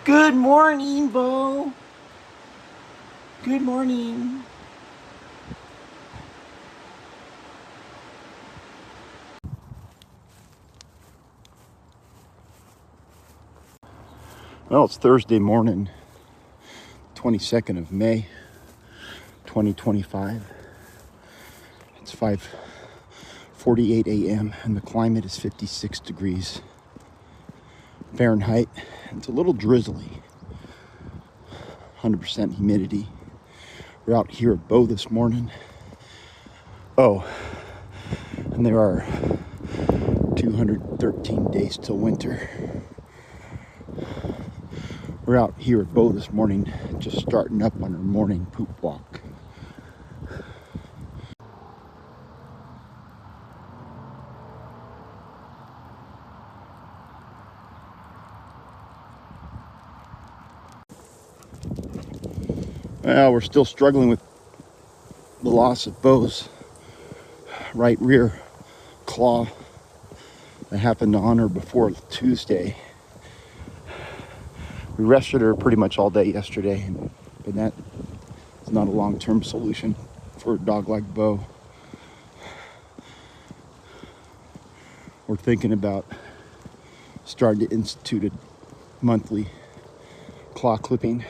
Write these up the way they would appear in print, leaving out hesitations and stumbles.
Good morning, Beau. Good morning. Well, it's Thursday morning, 22nd of May, 2025. It's 5:48 a.m. and the climate is 56 degrees Fahrenheit. It's a little drizzly, 100% humidity. We're out here at Beau this morning. Oh, and there are 213 days till winter. We're out here at Beau this morning, just starting up on our morning poop walk. Well, we're still struggling with the loss of Beau's right rear claw that happened on her before Tuesday. We rested her pretty much all day yesterday, but that is not a long-term solution for a dog like Beau. We're thinking about starting to institute a monthly claw clipping.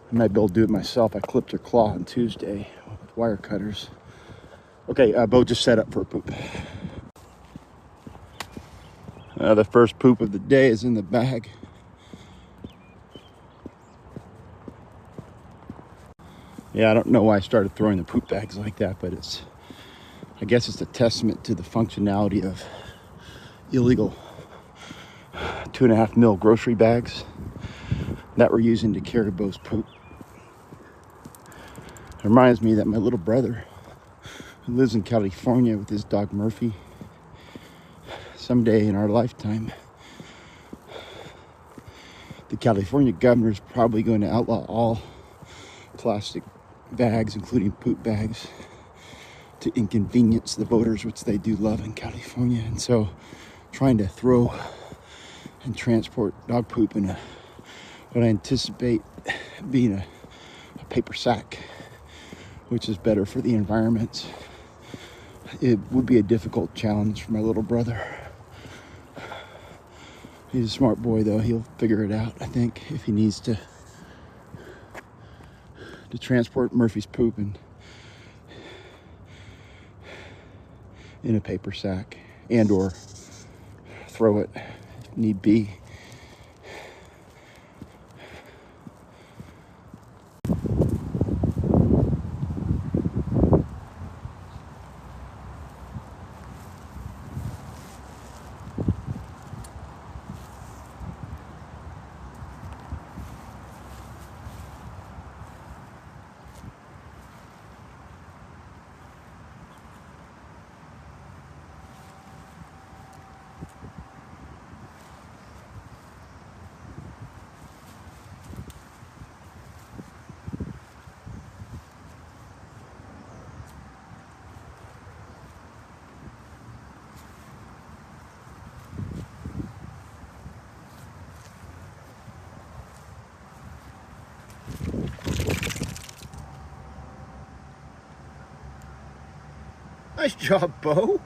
I might be able to do it myself. I clipped her claw on Tuesday with wire cutters. Okay, Beau just set up for a poop. The first poop of the day is in the bag. Yeah, I don't know why I started throwing the poop bags like that, but I guess it's a testament to the functionality of illegal 2.5 mil grocery bags that we're using to carry Beau's poop. It reminds me that my little brother, who lives in California with his dog Murphy, someday in our lifetime, the California governor is probably going to outlaw all plastic bags, including poop bags, to inconvenience the voters, which they do love in California. And so trying to throw and transport dog poop in what I anticipate being a paper sack, which is better for the environment, it would be a difficult challenge for my little brother. He's a smart boy, though. He'll figure it out, I think, if he needs to transport Murphy's poop in a paper sack, and or throw it if need be. Nice job, Beau.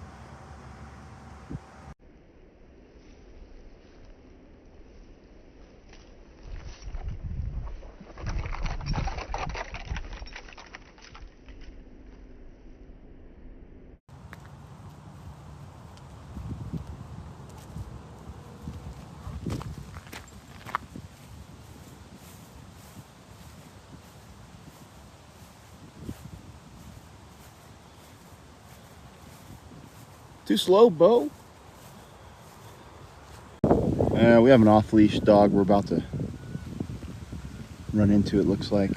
Too slow, Beau? We have an off-leash dog we're about to run into, it looks like.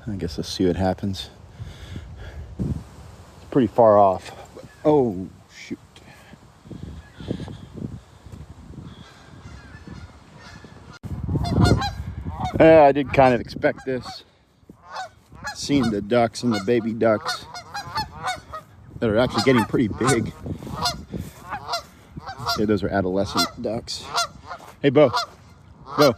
I guess let's see what happens. It's pretty far off. Oh, shoot. I did kind of expect this. Seeing the ducks and the baby ducks that are actually getting pretty big. Okay, those are adolescent ducks. Hey, Beau. Beau.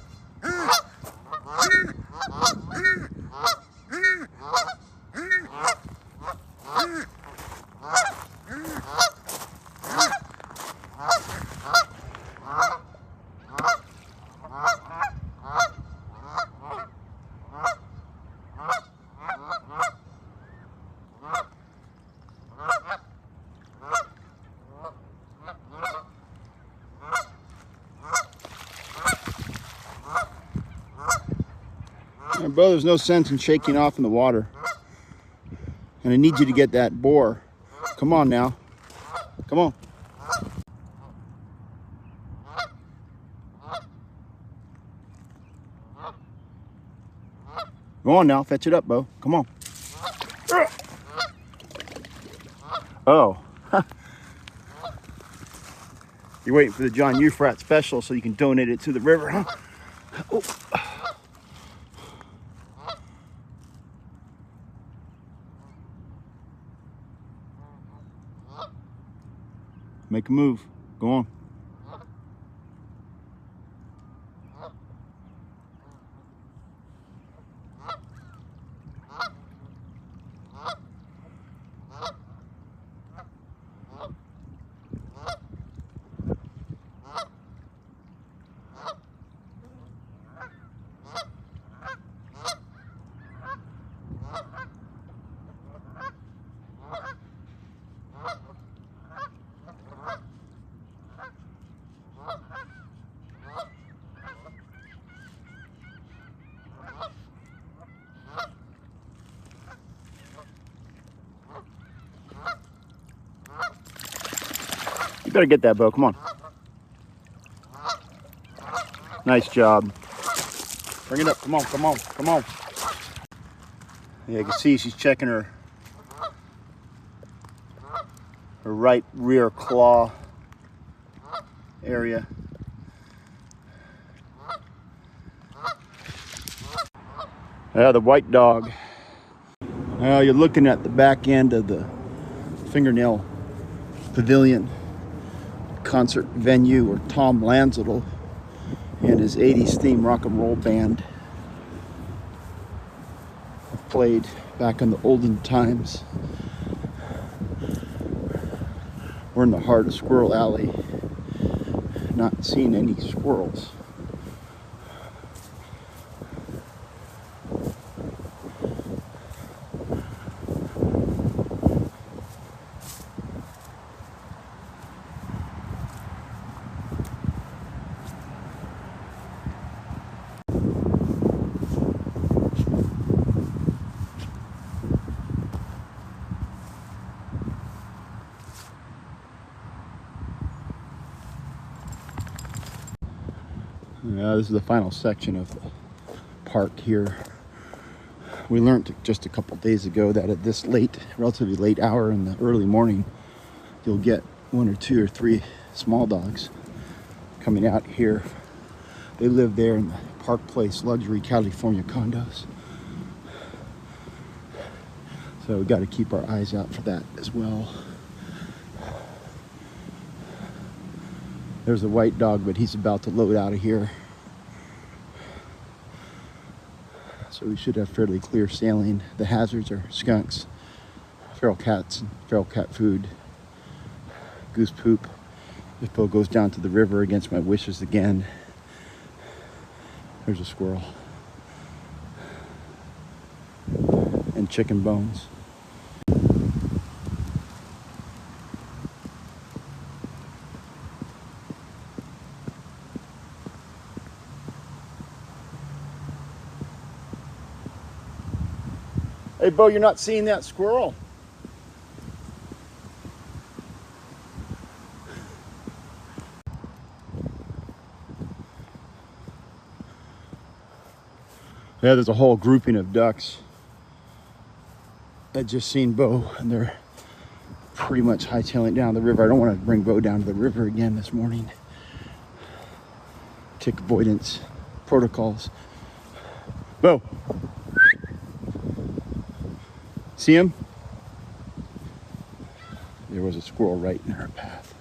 Beau, there's no sense in shaking off in the water. And I need you to get that boar. Come on now. Come on. Go on now. Fetch it up, Beau. Come on. Oh. You're waiting for the John Euphrat special so you can donate it to the river, huh? Oh. Make a move. Go on. You better get that, Beau. Come on. Nice job. Bring it up. Come on, come on, come on. Yeah, you can see she's checking her right rear claw area. Yeah, the white dog. You're looking at the back end of the Fingernail Pavilion concert venue where Tom Lanzittel and his 80s theme rock and roll band have played back in the olden times. We're in the heart of Squirrel Alley, not seeing any squirrels. This is the final section of the park here. We learned just a couple days ago that at this late, relatively late hour in the early morning, you'll get 1 or 2 or 3 small dogs coming out here. They live there in the Park Place luxury California condos. So we got to keep our eyes out for that as well. There's a white dog, but he's about to load out of here. So we should have fairly clear sailing. The hazards are skunks, feral cats, and feral cat food, goose poop. If Beau goes down to the river against my wishes again, there's a squirrel. And chicken bones. Hey, Beau, you're not seeing that squirrel? Yeah, there's a whole grouping of ducks. I just seen Beau, and they're pretty much hightailing down the river. I don't want to bring Beau down to the river again this morning. Tick avoidance protocols. Beau. See him? There was a squirrel right in our path.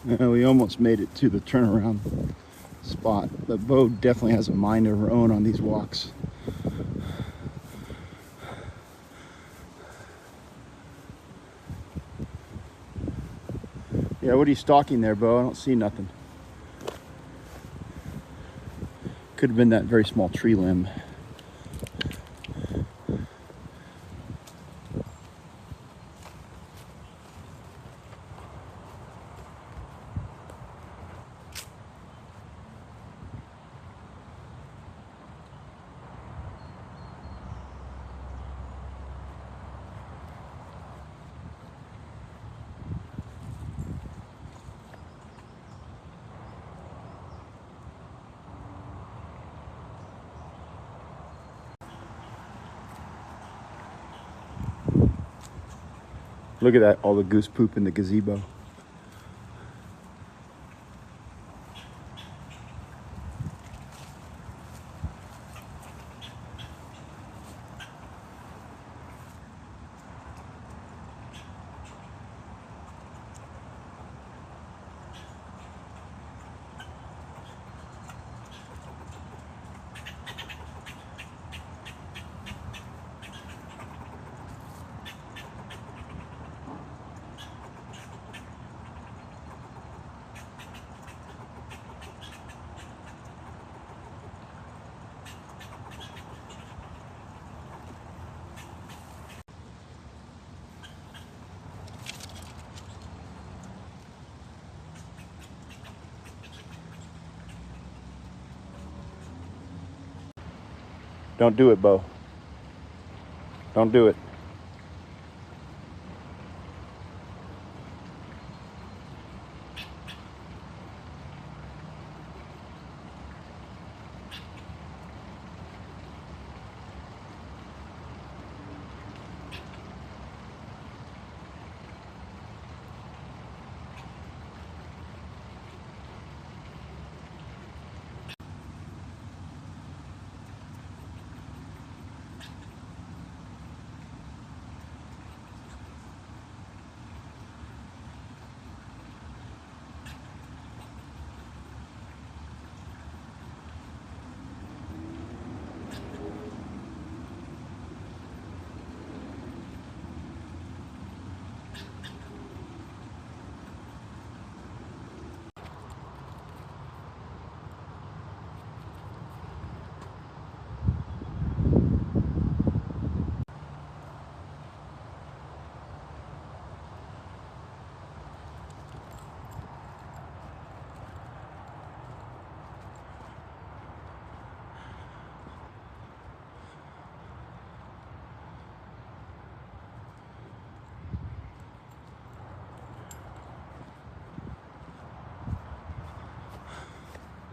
We almost made it to the turnaround spot, but Beau definitely has a mind of her own on these walks. Yeah, what are you stalking there, Beau? I don't see nothing. Could have been that very small tree limb. Look at that, all the goose poop in the gazebo. Don't do it, Beau. Don't do it.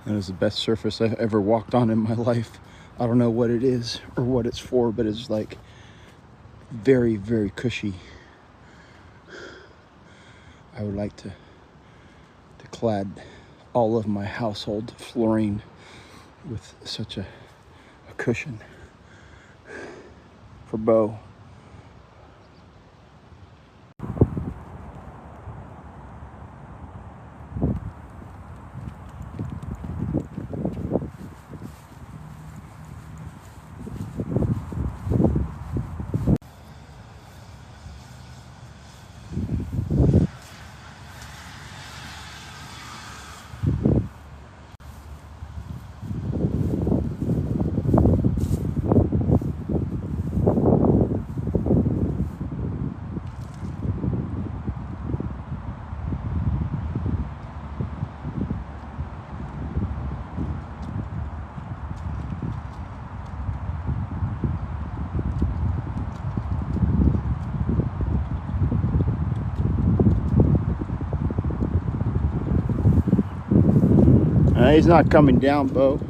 That is the best surface I've ever walked on in my life. I don't know what it is or what it's for, but it's like very, very cushy. I would like to clad all of my household flooring with such a cushion for Beau. He's not coming down, Beau.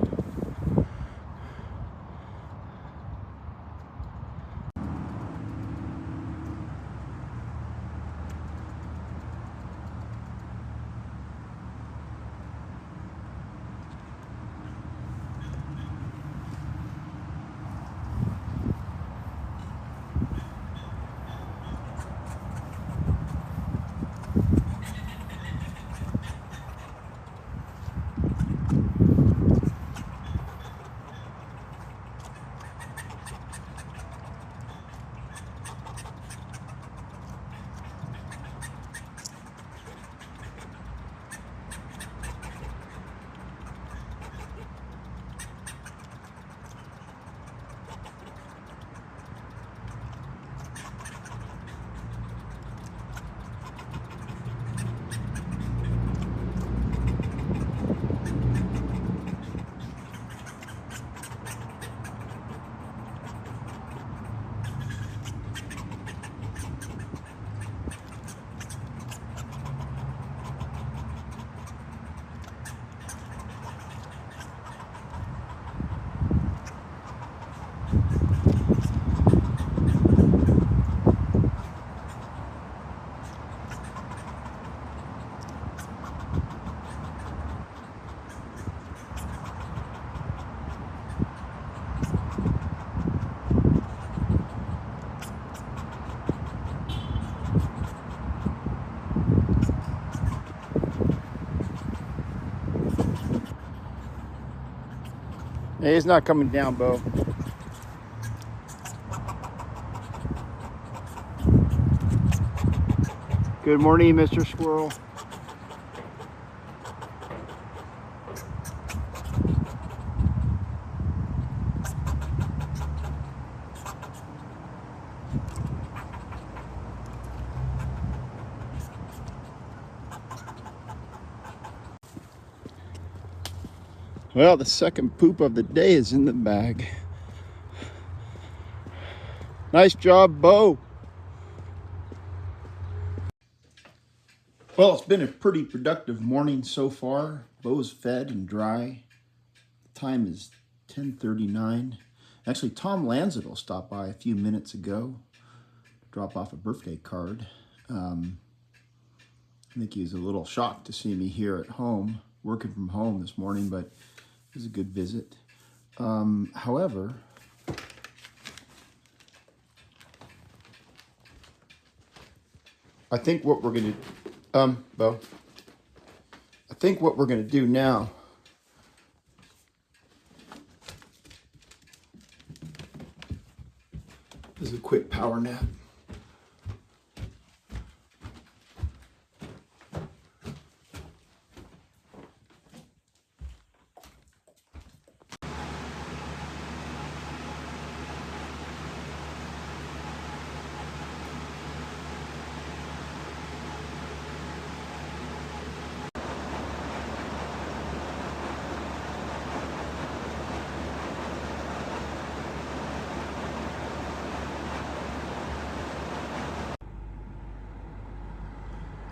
Hey, he's not coming down, Beau. Good morning, Mr. Squirrel. Well, the second poop of the day is in the bag. Nice job, Beau. Well, it's been a pretty productive morning so far. Beau's fed and dry. Time is 10:39. Actually, Tom Lanzett stopped by a few minutes ago to drop off a birthday card. I think he was a little shocked to see me here at home, working from home this morning, but it was a good visit. However, I think what we're going to, Beau, I think what we're going to do now is a quick power nap.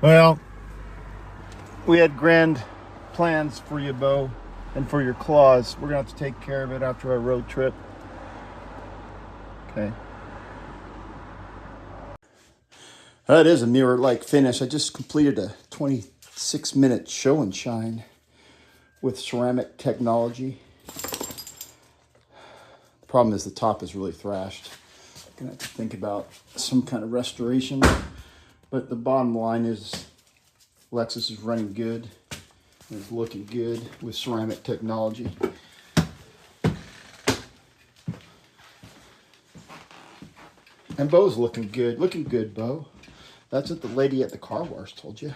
Well, we had grand plans for you, Beau, and for your claws. We're going to have to take care of it after our road trip. Okay. That is a mirror-like finish. I just completed a 26-minute show and shine with ceramic technology. The problem is the top is really thrashed. I'm going to have to think about some kind of restoration. But the bottom line is Lexus is running good. It's looking good with ceramic technology. And Beau's looking good. Looking good, Beau. That's what the lady at the car wash told you.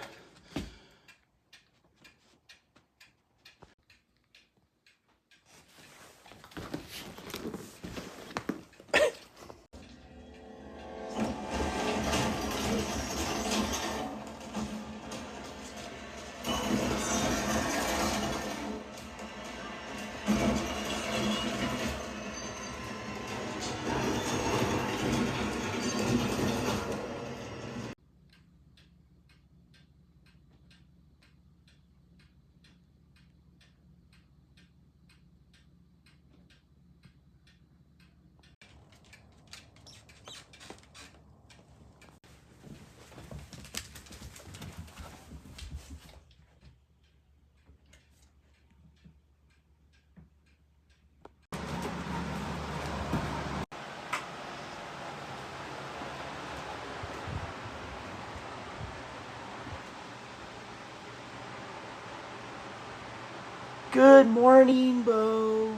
Good morning, Beau.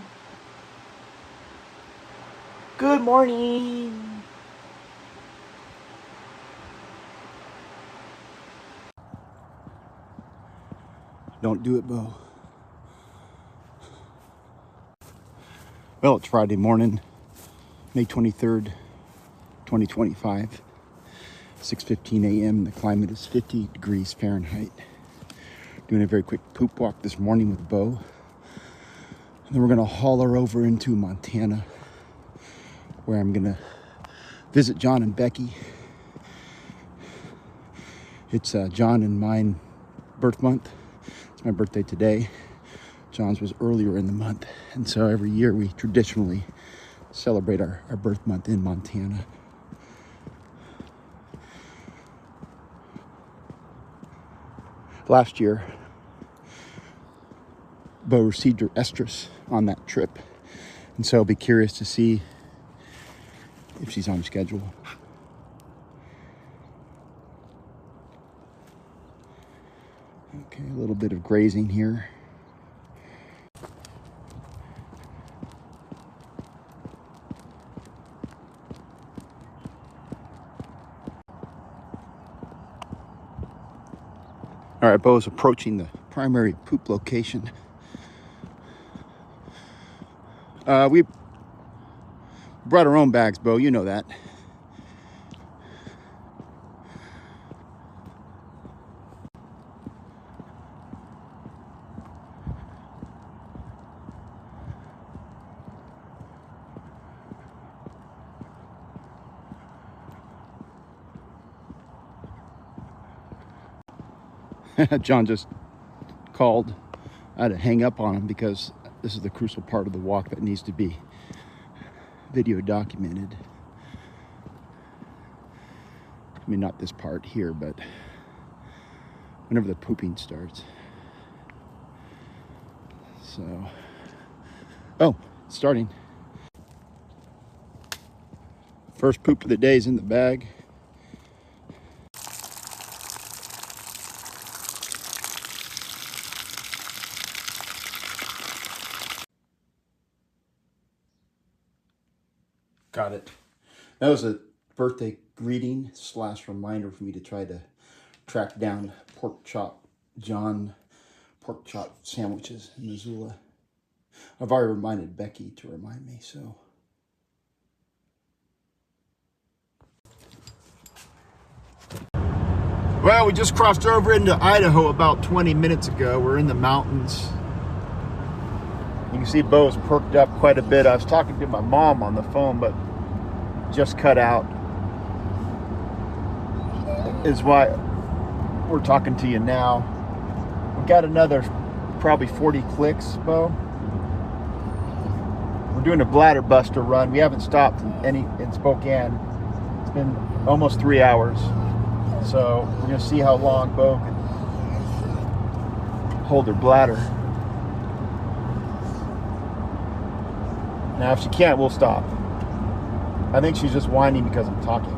Good morning. Don't do it, Beau. Well, it's Friday morning, May 23rd, 2025. 6:15 a.m. The climate is 50 degrees Fahrenheit. Doing a very quick poop walk this morning with Beau. And then we're going to haul her over into Montana, where I'm going to visit John and Becky. It's John and mine birth month. It's my birthday today. John's was earlier in the month. And so every year we traditionally celebrate our birth month in Montana. Last year, Beau received her estrus on that trip. And so I'll be curious to see if she's on schedule. Okay, a little bit of grazing here. All right, Beau's approaching the primary poop location. We brought our own bags, Beau, you know that. John just called. I had to hang up on him because this is the crucial part of the walk that needs to be video documented. I mean, not this part here, but whenever the pooping starts. So, oh, it's starting. First poop of the day is in the bag. Got it. That was a birthday greeting / reminder for me to try to track down John pork chop sandwiches in Missoula. I've already reminded Becky to remind me, so. Well, we just crossed over into Idaho about 20 minutes ago. We're in the mountains. You can see Beau's perked up quite a bit. I was talking to my mom on the phone, but just cut out. Is why we're talking to you now. We got another probably 40 clicks, Beau. We're doing a bladder buster run. We haven't stopped in Spokane. It's been almost 3 hours. So we're gonna see how long Beau can hold her bladder. Now, if she can't, we'll stop. I think she's just whining because I'm talking.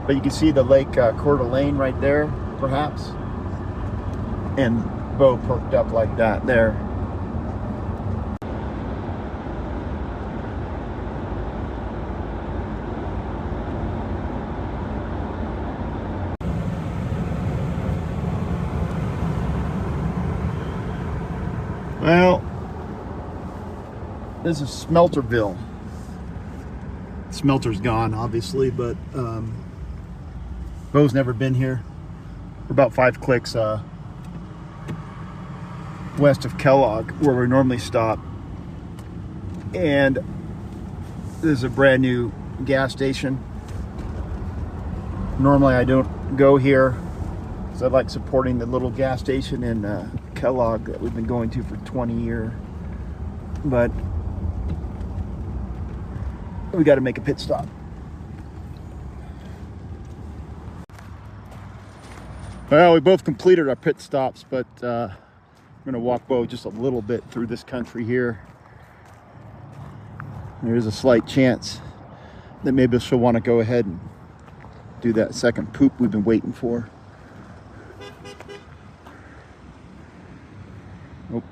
But you can see the Lake Coeur d'Alene right there, perhaps. And Beau perked up like that there. Well, this is Smelterville. Smelter's gone, obviously, but Beau's never been here. We're about 5 clicks west of Kellogg, where we normally stop. And this is a brand new gas station. Normally I don't go here, because I like supporting the little gas station in Kellogg that we've been going to for 20 years. But we got to make a pit stop. Well, we both completed our pit stops, but I'm going to walk Beau just a little bit through this country here. There's a slight chance that maybe she'll want to go ahead and do that second poop we've been waiting for. Oh.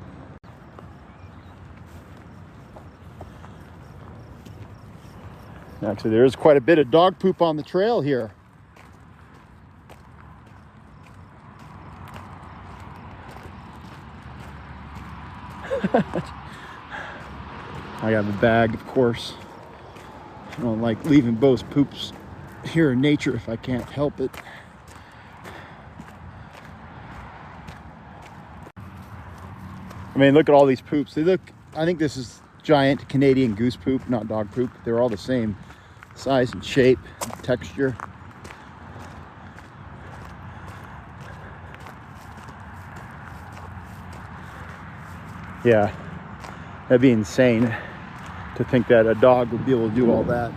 Actually, there is quite a bit of dog poop on the trail here. I got the bag, of course. I don't like leaving Beau's poops here in nature if I can't help it. I mean, look at all these poops. They look, I think this is giant Canadian goose poop, not dog poop. They're all the same size and shape, and texture. Yeah, that'd be insane to think that a dog would be able to do all that.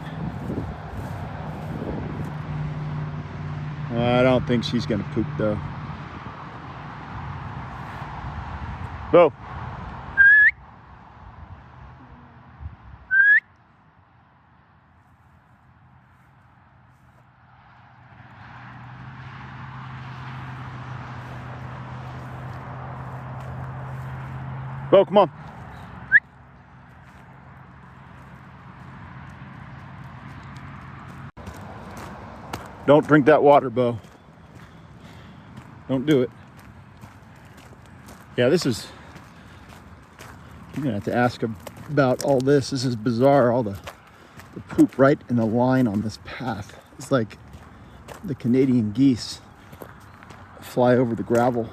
I don't think she's gonna poop though. Beau. Beau, come on. Don't drink that water, Beau. Don't do it. Yeah, this is, I'm gonna have to ask about all this. This is bizarre, all the poop right in a line on this path. It's like the Canadian geese fly over the gravel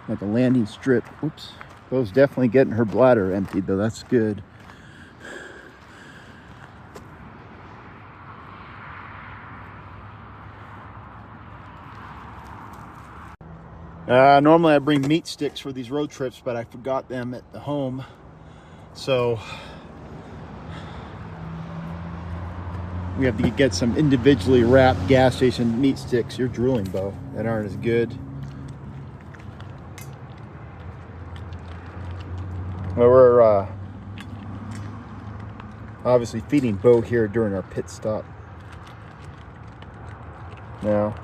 like a landing strip. Whoops. Beau's definitely getting her bladder emptied though, that's good. Normally I bring meat sticks for these road trips, but I forgot them at the home. So we have to get some individually wrapped gas station meat sticks. You're drooling, Beau. That aren't as good. Well, we're obviously feeding Beau here during our pit stop. Now,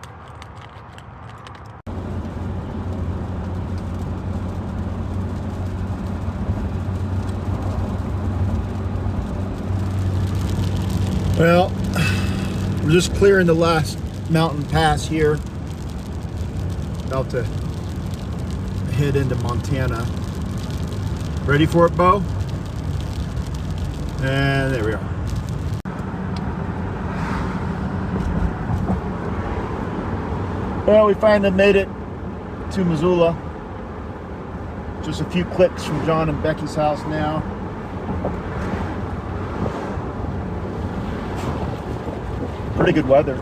well, we're just clearing the last mountain pass here. About to head into Montana. Ready for it, Beau? And there we are. Well, we finally made it to Missoula. Just a few clicks from John and Becky's house now. Pretty good weather.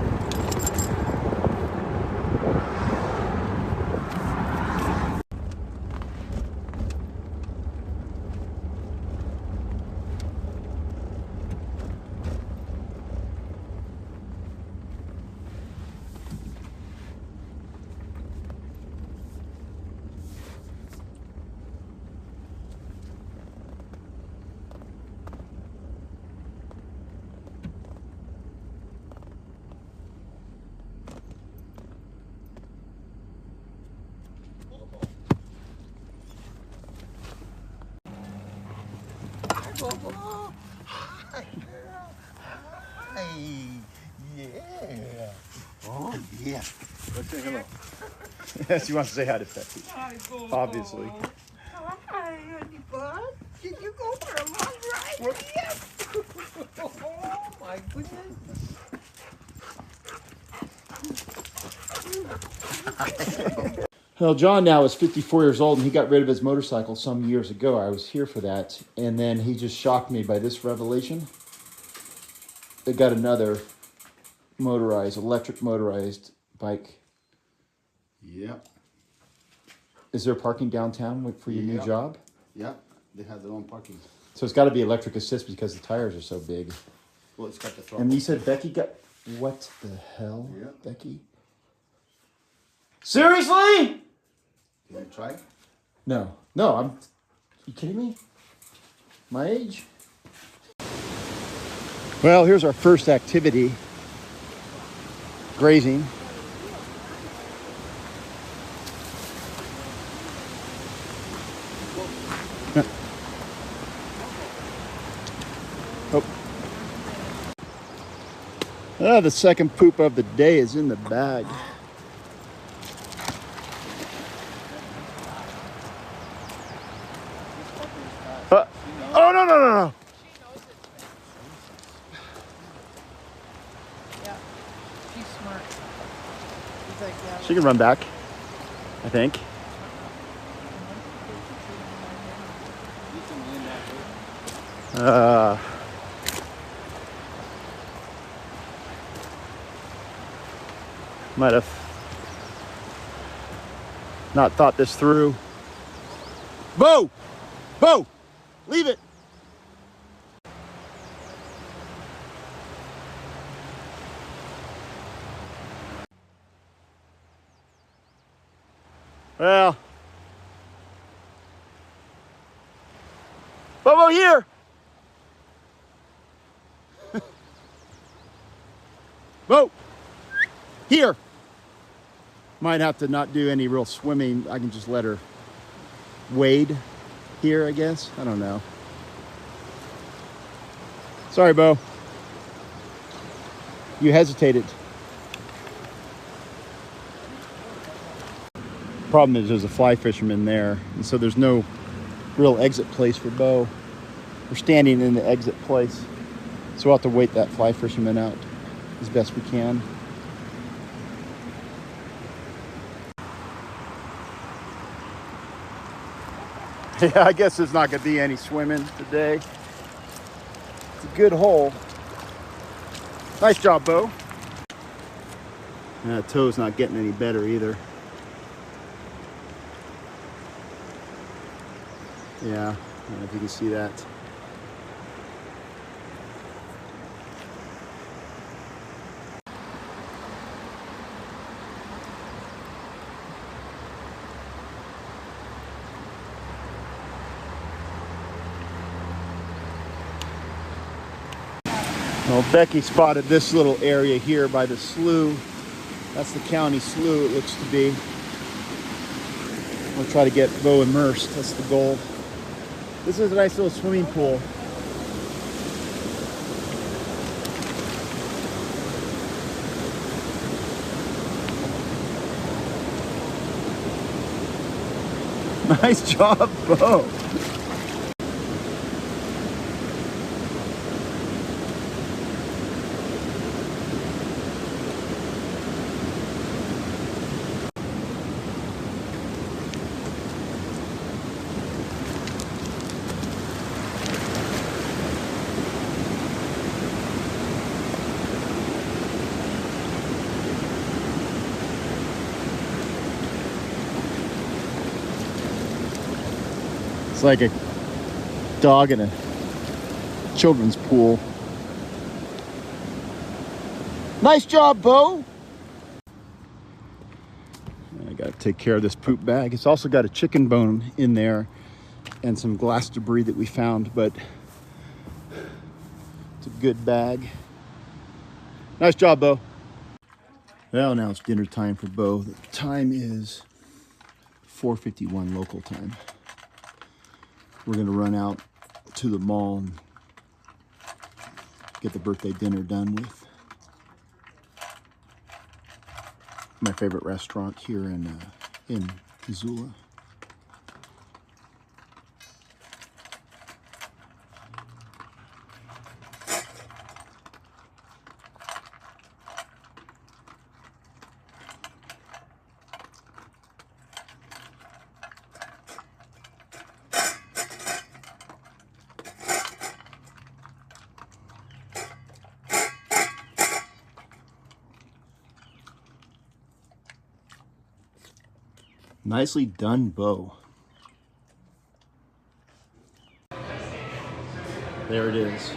Hi, girl. Hi. Yeah. Oh, yeah. Let's say hello. Yes, he wants to say hi to Becky. Hi, Beau. Obviously. Hi, honey bun. Did you go for a long ride? Yes. Oh, my goodness. Well, John now is 54 years old, and he got rid of his motorcycle some years ago. I was here for that, and then he just shocked me by this revelation. They got another electric motorized bike. Yep. Is there parking downtown for your new job? Yep. They have their own parking. So it's got to be electric assist because the tires are so big. Well, it's got the throttle. And you said Becky got... What the hell, Yeah. Becky? Seriously? Can you try? No. No, I'm... You kidding me? My age? Well, here's our first activity. Grazing. Oh. The second poop of the day is in the bag. Oh, no, no, no, no. Yeah, she's smart. She's like, yeah. She can run back, I think. Might have not thought this through. Beau! Beau! Leave it! Well, Beau, here! Beau! Here! Might have to not do any real swimming. I can just let her wade here, I guess. I don't know. Sorry, Beau. You hesitated. problem is there's a fly fisherman there, and so there's no real exit place for Beau. We're standing in the exit place, so we'll have to wait that fly fisherman out as best we can. Yeah, I guess there's not going to be any swimming today. It's a good hole. Nice job, Beau. That toe's not getting any better either. Yeah, I don't know if you can see that. Well, Becky spotted this little area here by the slough. That's the county slough, it looks to be. We'll try to get Beau immersed. That's the goal. This is a nice little swimming pool. Nice job, Beau. It's like a dog in a children's pool. Nice job, Beau. I gotta take care of this poop bag. It's also got a chicken bone in there and some glass debris that we found, but it's a good bag. Nice job, Beau. Well, now it's dinner time for Beau. The time is 4:51 local time. We're gonna run out to the mall and get the birthday dinner done with my favorite restaurant here in Missoula. Nicely done, Beau. There it is,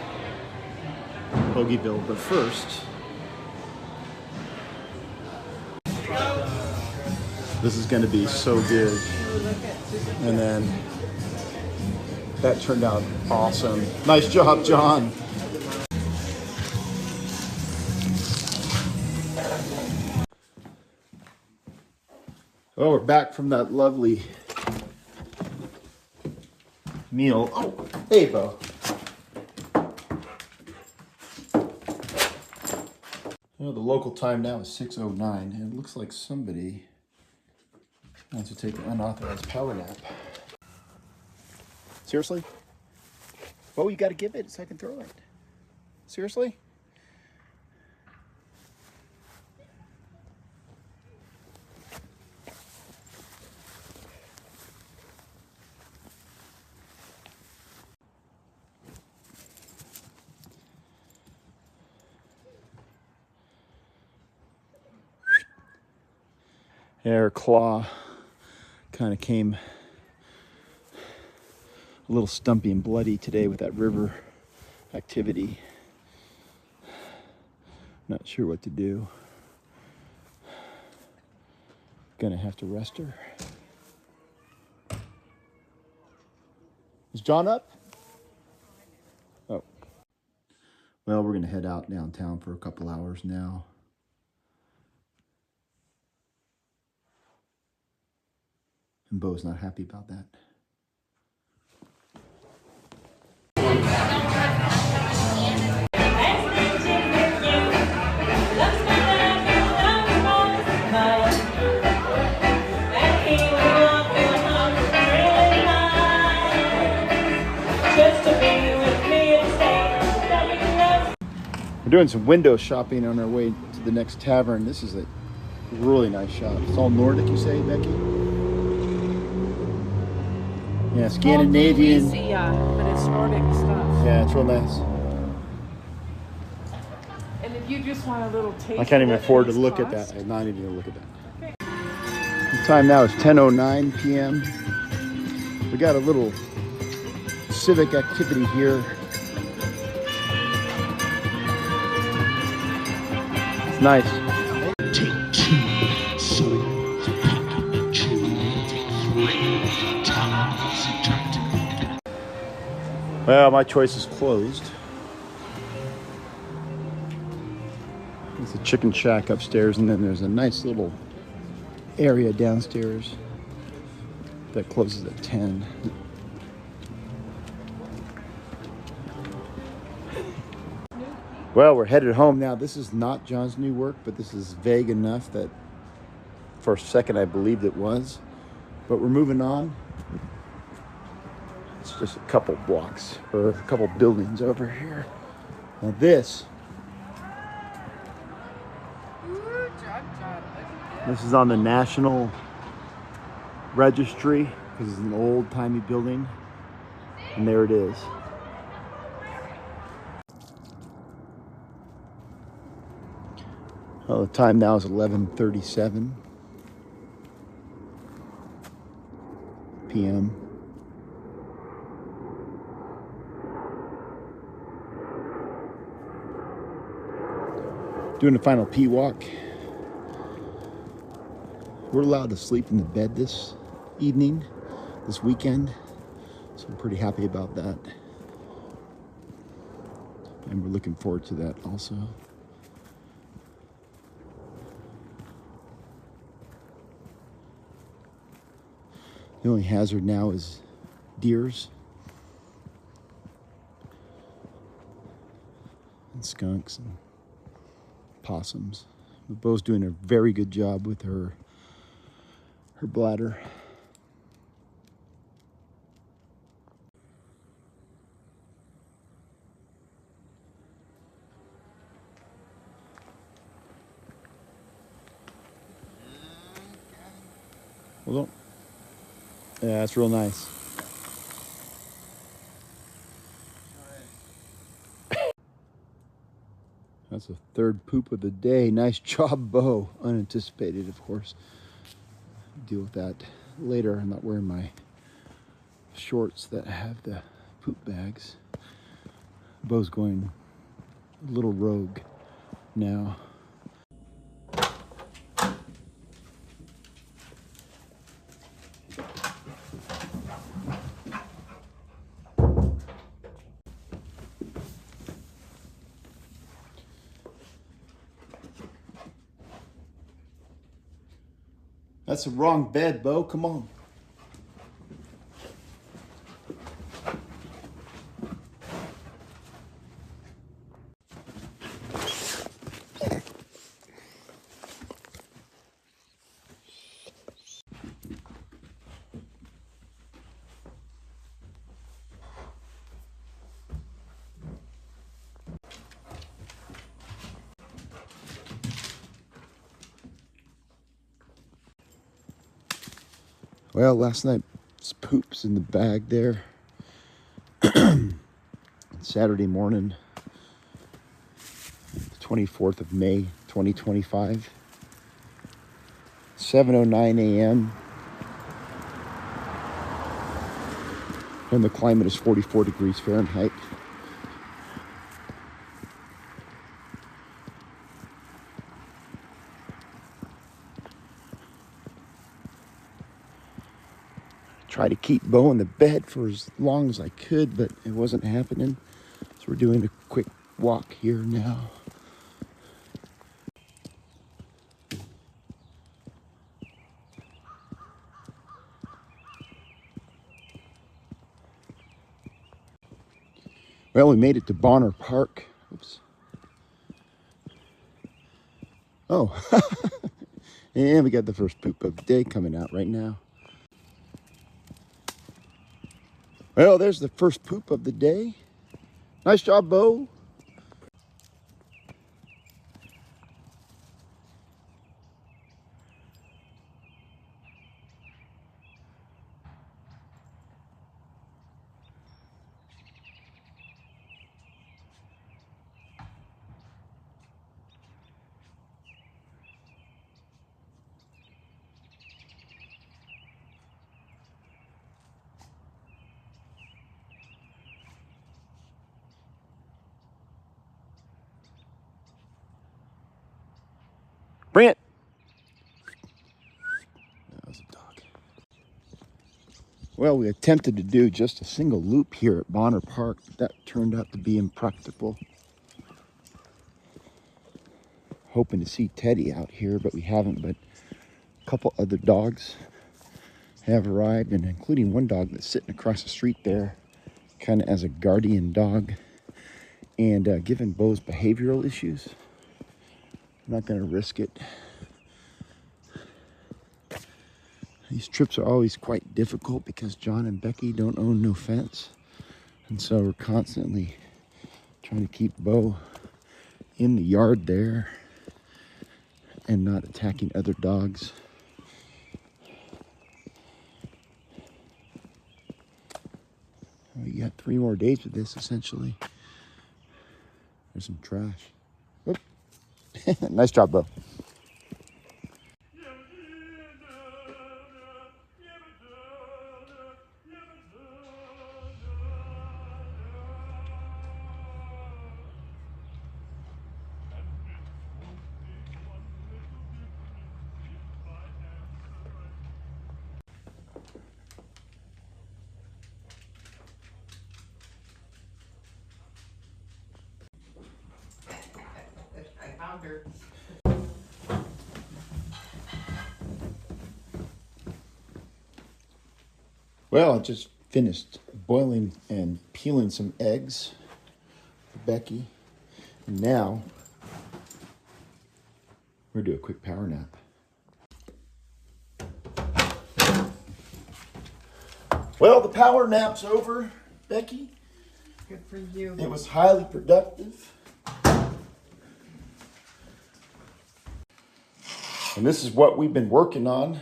Hoagieville. But first, this is going to be so good. And then that turned out awesome. Nice job, John. Oh, we're back from that lovely meal. Oh, hey, Beau. Oh, the local time now is 6:09, and it looks like somebody wants to take an unauthorized power nap. Seriously? Beau, you got to give it so I can throw it. Seriously? Her claw kind of came a little stumpy and bloody today with that river activity. Not sure what to do. Gonna have to rest her. Is John up? Oh. Well, we're gonna head out downtown for a couple hours now. And Beau's not happy about that. We're doing some window shopping on our way to the next tavern. This is a really nice shop. It's all Nordic, you say, Becky? Yeah, Scandinavian. Yeah, but it's Nordic stuff. Yeah, it's real nice. And if you just want a little taste, I can't even afford to these look at cost. that. I'm not even gonna look at that. The time now is 10:09 p.m. We got a little civic activity here. It's nice. Take two, so pick, chew, three, times, subtract. Well, my choice is closed. There's a chicken shack upstairs, and then there's a nice little area downstairs that closes at 10. Well, we're headed home now. This is not John's new work, but this is vague enough that for a second I believed it was. But we're moving on. It's just a couple blocks or a couple buildings over here. Now this is on the National Registry because it's an old-timey building. And there it is. Well, the time now is 11:37 p.m. Doing the final pee walk. We're allowed to sleep in the bed this evening, this weekend, so I'm pretty happy about that. And we're looking forward to that also. The only hazard now is deers and skunks and possums. But Beau's doing a very good job with her bladder. Well, don't. Yeah, that's real nice. That's the third poop of the day. Nice job, Beau. Unanticipated, of course. Deal with that later. I'm not wearing my shorts that have the poop bags. Beau's going a little rogue now. That's the wrong bed, Beau. Come on. Well, last night's poops in the bag there. Saturday morning, 24th of May, 2025. 7:09 a.m. And the climate is 44 degrees Fahrenheit. Try to keep Beau in the bed for as long as I could, but it wasn't happening. So we're doing a quick walk here now. Well, we made it to Bonner Park. Oops. Oh, and we got the first poop of the day coming out right now. Well, there's the first poop of the day. Nice job, Beau. Well, we attempted to do just a single loop here at Bonner Park, but that turned out to be impractical. Hoping to see Teddy out here, but we haven't. But a couple other dogs have arrived, and including one dog that's sitting across the street there, kind of as a guardian dog. And given Beau's behavioral issues, I'm not going to risk it. These trips are always quite difficult because John and Becky don't own no fence. And so we're constantly trying to keep Beau in the yard there and not attacking other dogs. Well, you got 3 more days with this, essentially. There's some trash. Whoop. Nice job, Beau. I found her. Well, I just finished boiling and peeling some eggs for Becky. And now we're gonna do a quick power nap. Well, the power nap's over, Becky. Good for you. It was highly productive. And this is what we've been working on.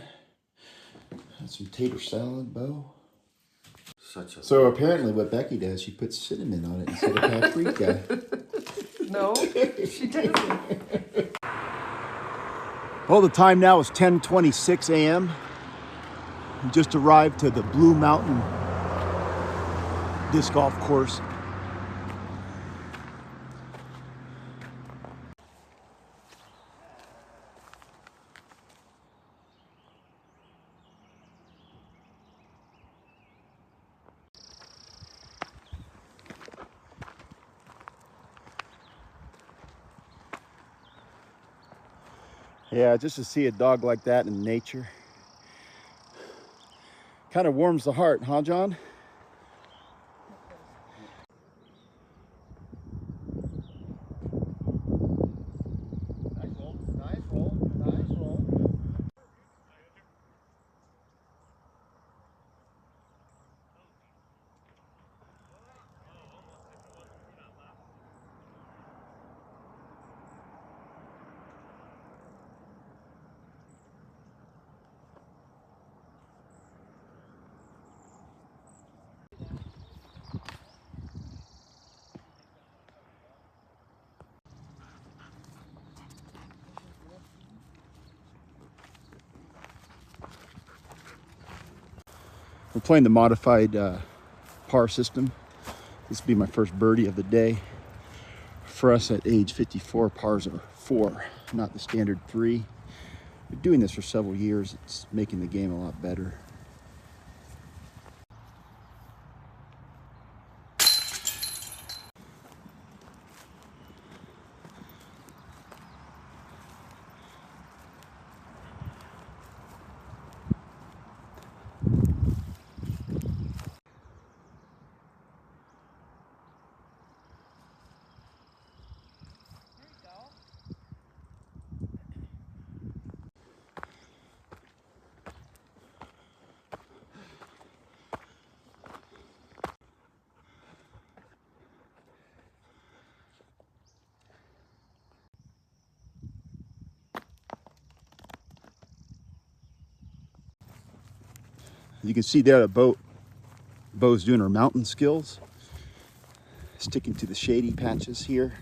Some tater salad, Beau. So apparently what Becky does, she puts cinnamon on it instead of paprika. No, she doesn't. Well, the time now is 10:26 a.m. We just arrived to the Blue Mountain disc golf course. Yeah, just to see a dog like that in nature kind of warms the heart, huh, John? Nice roll, nice roll, nice roll. We're playing the modified par system. This will be my first birdie of the day. For us at age 54, pars are 4, not the standard 3. Been doing this for several years. It's making the game a lot better. You can see there that Beau's doing her mountain skills, sticking to the shady patches here.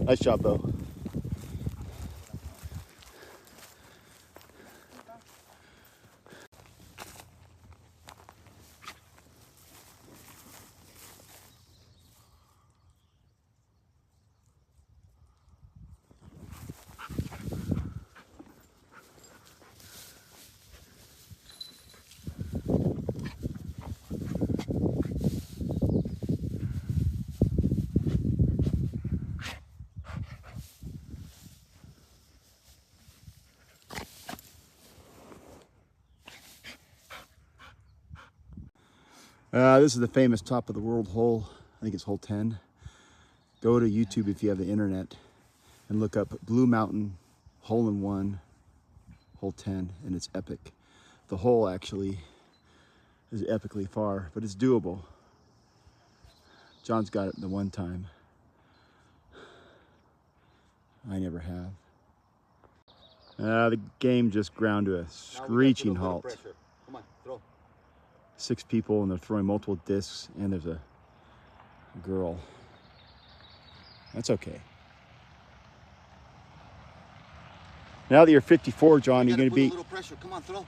Nice job, Beau. This is the famous top of the world hole. I think it's hole 10. Go to YouTube if you have the internet and look up Blue Mountain hole in one, hole 10, and it's epic. The hole actually is epically far, but it's doable. John's got it the one time. I never have. The game just ground to a screeching halt. Come on, throw. 6 people and they're throwing multiple discs, and there's a girl. That's okay. Now that you're 54, John, you're gonna be. A little pressure. Come on, throw.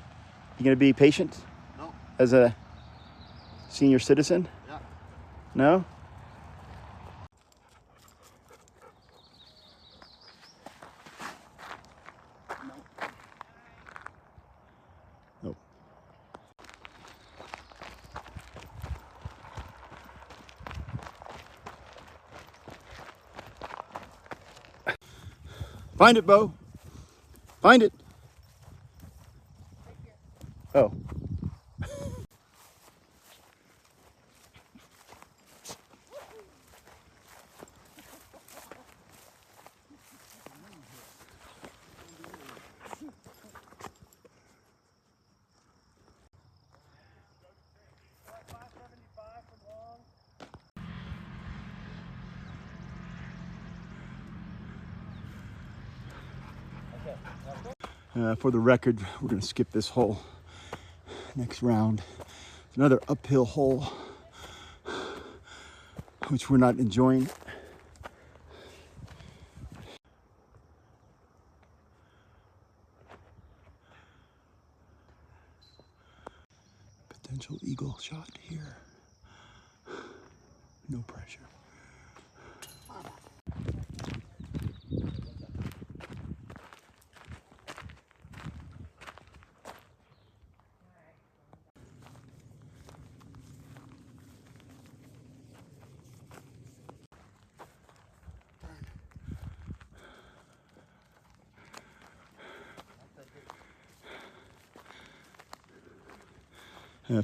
You gonna be patient? No. As a senior citizen? Yeah. No? Nope. Find it, Beau. Find it. Oh. For the record, we're going to skip this hole next round. It's another uphill hole, which we're not enjoying. Potential eagle shot here. No pressure.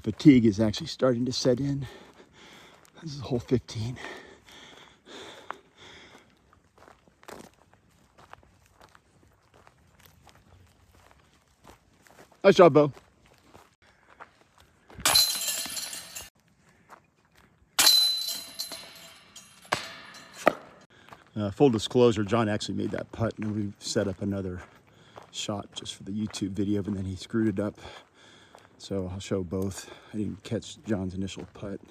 Fatigue is actually starting to set in. This is hole 15. Nice job, Beau. Full disclosure, John actually made that putt, and we set up another shot just for the YouTube video, and then he screwed it up. So I'll show both. I didn't catch John's initial putt.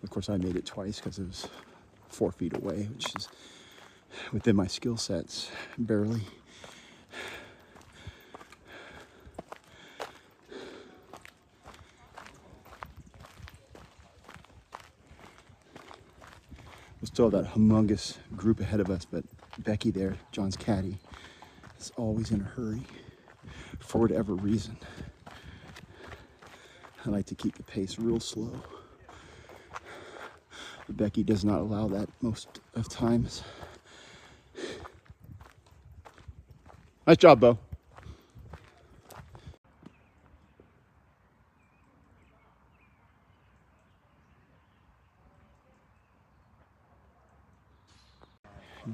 Of course, I made it twice because it was 4 feet away, which is within my skill sets, barely. We still have that humongous group ahead of us, but Becky there, John's caddy, is always in a hurry for whatever reason. I like to keep the pace real slow. But Becky does not allow that most of times. Nice job, Beau.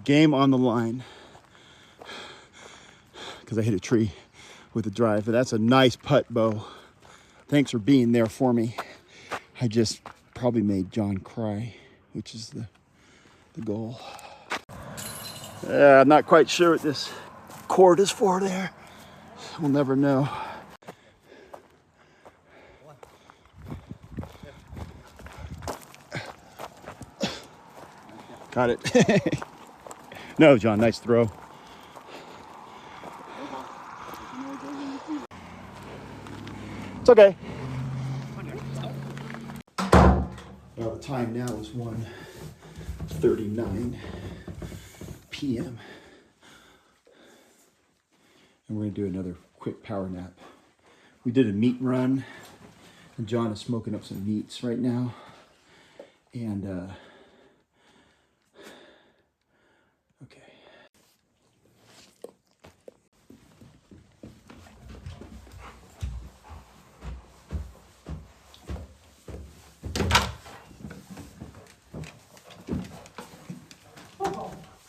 Game on the line, because I hit a tree with a drive. But that's a nice putt, Beau. Thanks for being there for me. I just probably made John cry, which is the goal. I'm not quite sure what this cord is for there. We'll never know. Got it. No, John, nice throw. It's okay. Well, the time now is 1:39 p.m. And we're gonna do another quick power nap. We did a meat run, and John is smoking up some meats right now. And okay.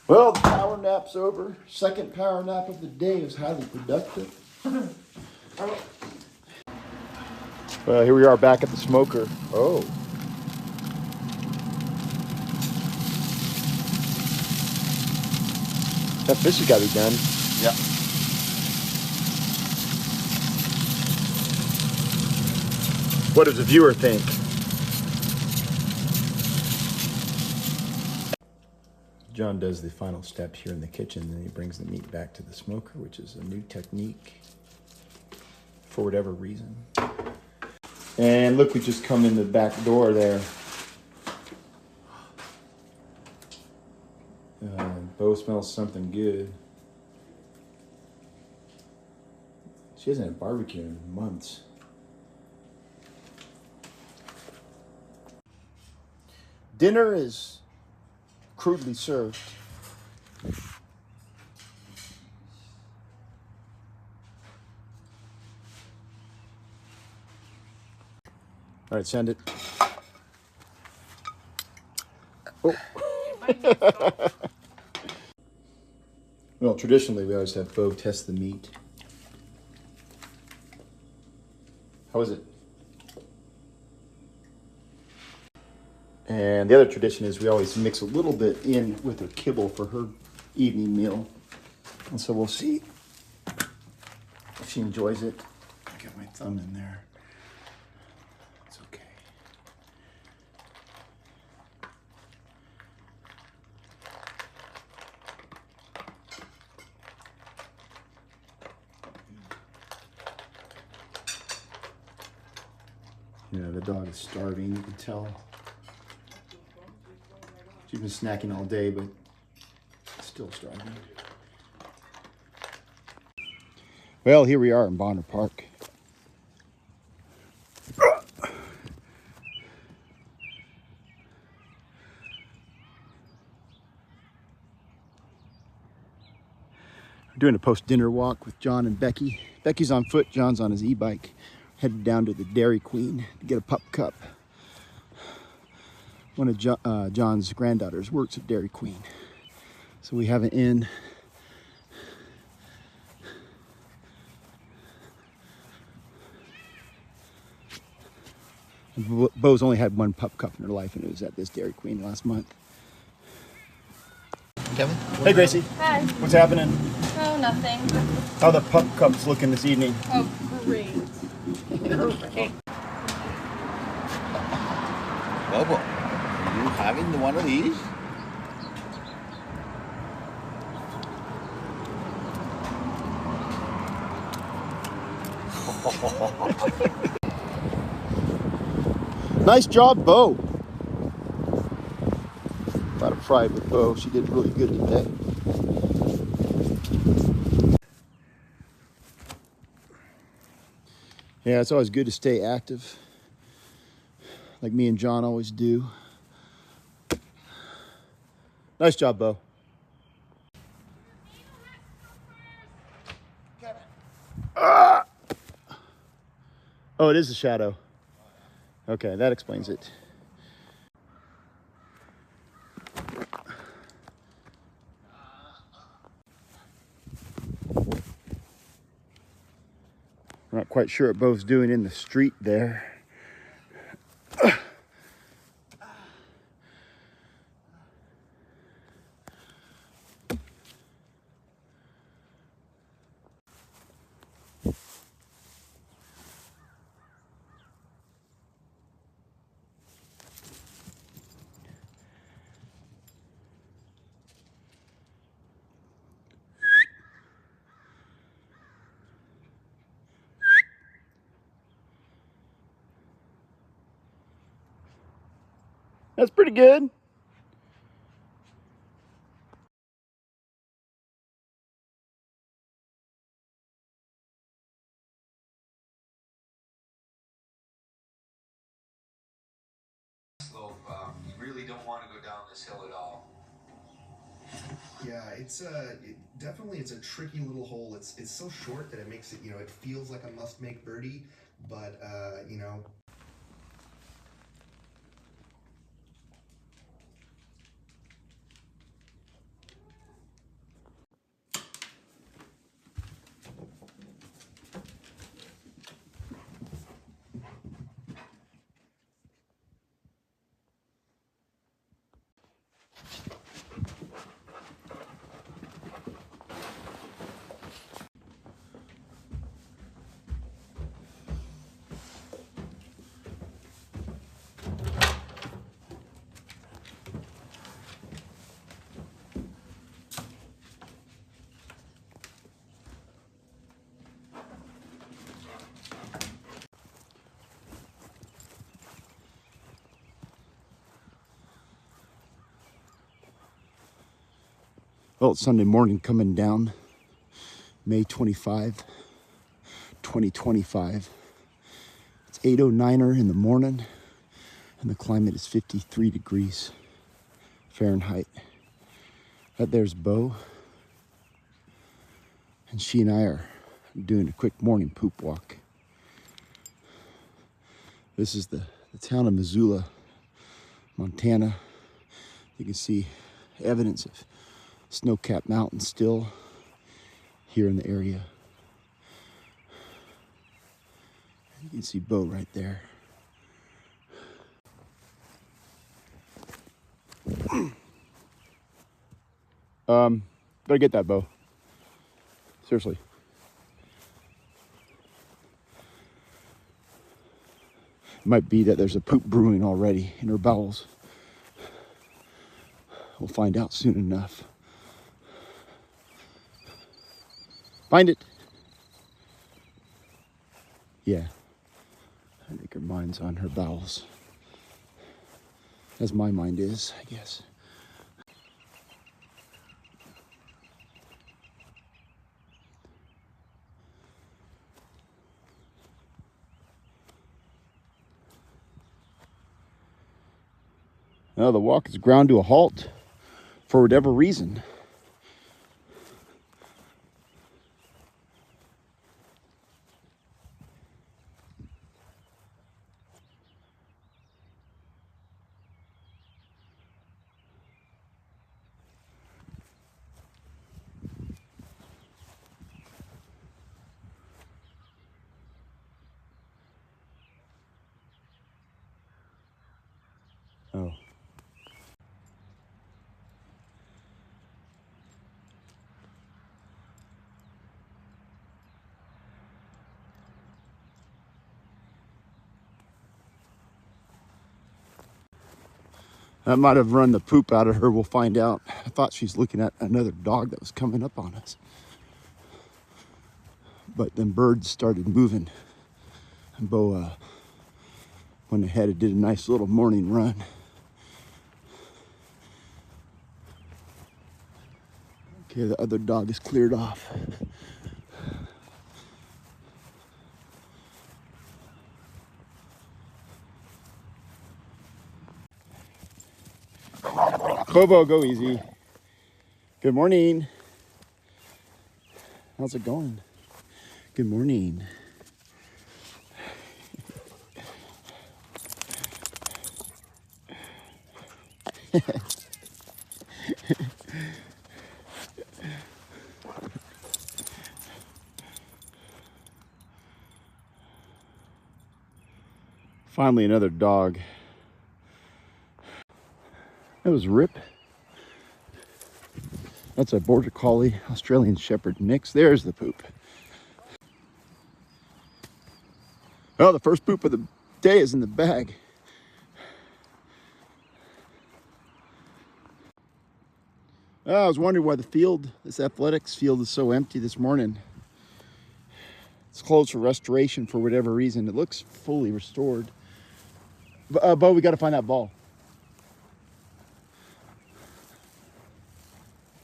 Well, the power nap's over. Second power nap of the day is highly productive. Well, here we are back at the smoker. Oh. That fish has got to be done. Yeah. What does the viewer think? John does the final steps here in the kitchen, and then he brings the meat back to the smoker, which is a new technique for whatever reason. And look, we just come in the back door there. Beau smells something good. She hasn't had barbecue in months. Dinner is crudely served. All right, send it. Oh. Well, traditionally, we always have Beau test the meat. How is it? And the other tradition is we always mix a little bit in with her kibble for her evening meal. And so we'll see if she enjoys it. I got my thumb in there. It's okay. Yeah, the dog is starving, you can tell. She's been snacking all day, but still starving. Well, here we are in Bonner Park. We're doing a post-dinner walk with John and Becky. Becky's on foot, John's on his e-bike. Headed down to the Dairy Queen to get a pup cup. One of John's granddaughters works at Dairy Queen. So we have an inn. Beau's only had one pup cup in her life, and it was at this Dairy Queen last month. Kevin? Hey, Gracie. Hi. What's happening? Oh, nothing. How the pup cups looking this evening? Oh, great. Great. Bobo, are you having one of these? Nice job, Beau. A lot of pride with Beau. She did really good today. Yeah, it's always good to stay active, like me and John always do. Nice job, Beau. Oh, it is a shadow. Okay, that explains it. I'm not quite sure what Beau's doing in the street there. That's pretty good. You really don't want to go down this hill at all. Yeah, definitely it's a tricky little hole. It's so short that it makes it, it feels like a must make birdie, but Well, it's Sunday morning coming down, May 25, 2025. It's 8:09 in the morning, and the climate is 53 degrees Fahrenheit. That there's Beau, and she and I are doing a quick morning poop walk. This is the town of Missoula, Montana. You can see evidence of snow-capped mountains still here in the area. You can see Beau right there. Better get that, Beau. Seriously. It might be that there's a poop brewing already in her bowels. We'll find out soon enough. Find it. Yeah. I think her mind's on her bowels. As my mind is, I guess. Now the walk is ground to a halt for whatever reason. Oh. That might have run the poop out of her. We'll find out. I thought she's looking at another dog that was coming up on us. But then birds started moving. And Beau went ahead and did a nice little morning run. Okay, the other dog is cleared off. Bobo, go easy. Good morning. How's it going? Good morning. Finally, another dog. That was Rip. That's a Border Collie Australian Shepherd mix. There's the poop. Oh, the first poop of the day is in the bag. Oh, I was wondering why this athletics field is so empty this morning. It's closed for restoration for whatever reason. It looks fully restored. Beau, we got to find that ball.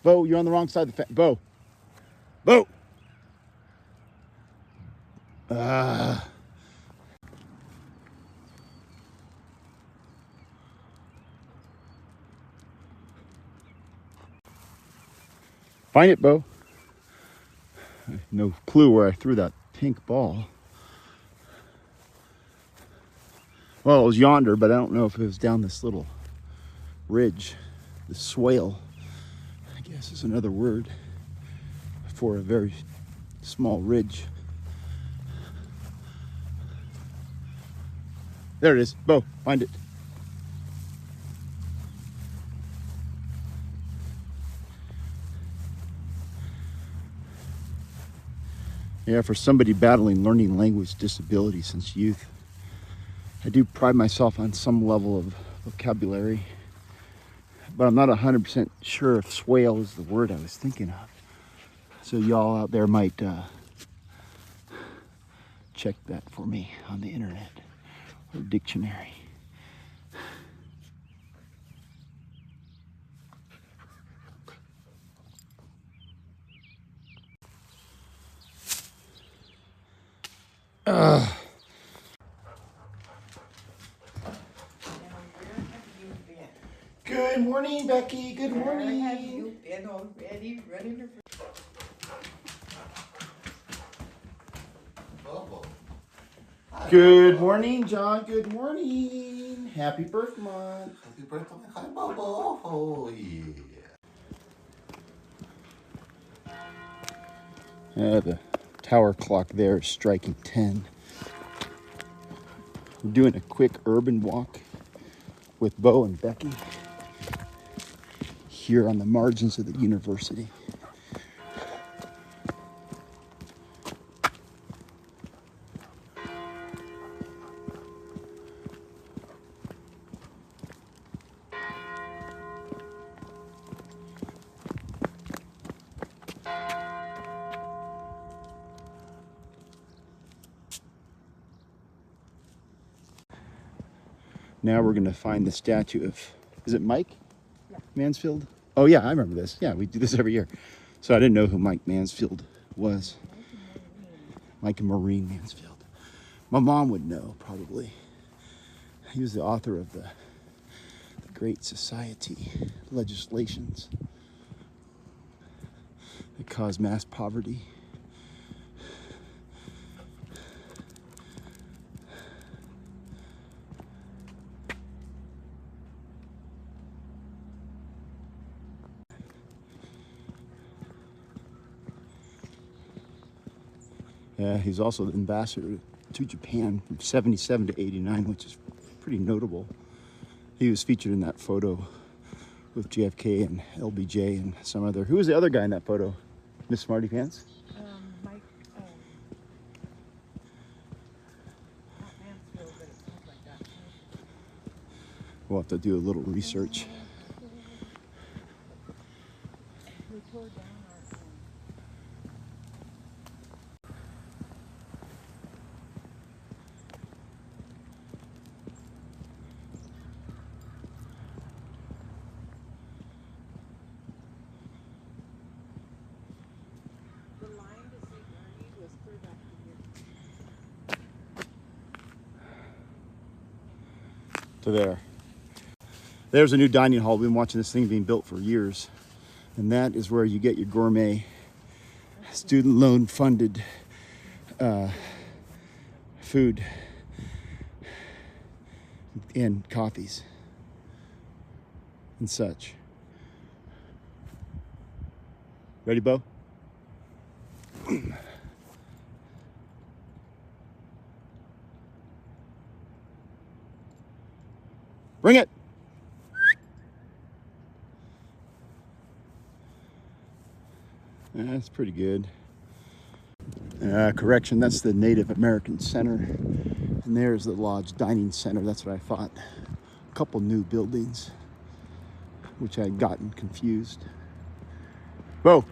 Beau, you're on the wrong side of the fence. Beau. Beau. Find it, Beau. I have no clue where I threw that pink ball. Well, it was yonder, but I don't know if it was down this little ridge, the swale, I guess is another word for a very small ridge. There it is. Beau, find it. Yeah, for somebody battling learning language disability since youth, I do pride myself on some level of vocabulary, but I'm not 100% sure if swale is the word I was thinking of. So y'all out there might check that for me on the internet or dictionary. Ugh. Good morning, Becky. Good morning. Where have you been already? Ready to... Bobo. Good morning, John. Good morning. Happy birth month. Happy birthday. Hi, Bobo. Oh, yeah. The tower clock there is striking 10. We're doing a quick urban walk with Beau and Becky here on the margins of the university. Now we're going to find the statue of, is it Mike Mansfield? Oh yeah, I remember this. Yeah, we do this every year. So I didn't know who Mike Mansfield was. Mike and Maureen Mansfield. My mom would know, probably. He was the author of the Great Society legislations that caused mass poverty. He's also the ambassador to Japan from 77 to 89, which is pretty notable. He was featured in that photo with JFK and LBJ and some other. Who was the other guy in that photo? Miss Smarty Pants? Mike, not Mansfield, but it sounds like that. We'll have to do a little research. We tore down our, the line to St. Marty's was clear back to here. To there. There's a new dining hall. We've been watching this thing being built for years. And that is where you get your gourmet, student loan funded food and coffees and such. Ready, Beau? Bring it! That's pretty good. Correction, that's the Native American Center. And there's the Lodge Dining Center. That's what I thought. A couple new buildings, which I had gotten confused. Whoa!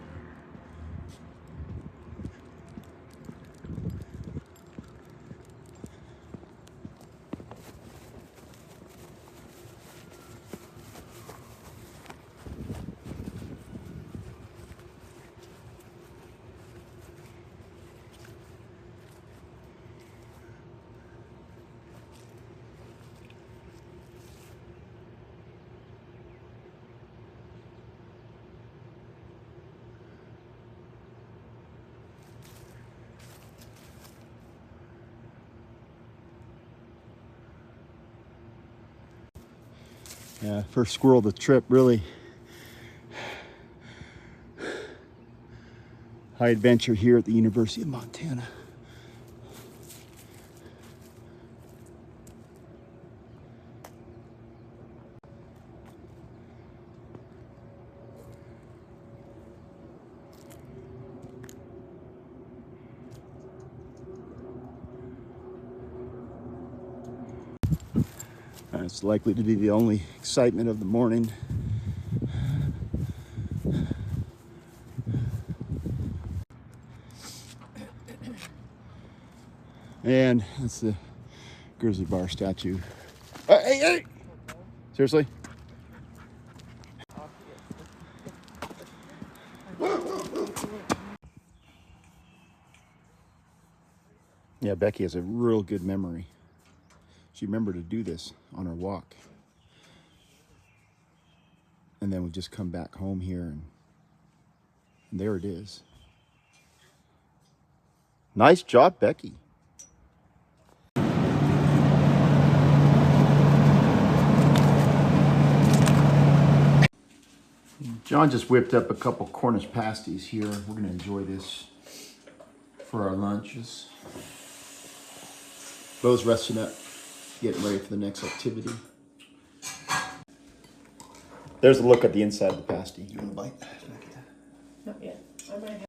Yeah, first squirrel of the trip, really. High adventure here at the University of Montana. It's likely to be the only excitement of the morning. And that's the grizzly bear statue. Hey, hey! Seriously? Yeah, Yeah, Becky has a real good memory. She remembered to do this on her walk. And then we just come back home here and there it is. Nice job, Becky. John just whipped up a couple Cornish pasties here. We're gonna enjoy this for our lunches. Beau's resting up, getting ready for the next activity. There's a look at the inside of the pasty. You want a bite? Not yet. I might have.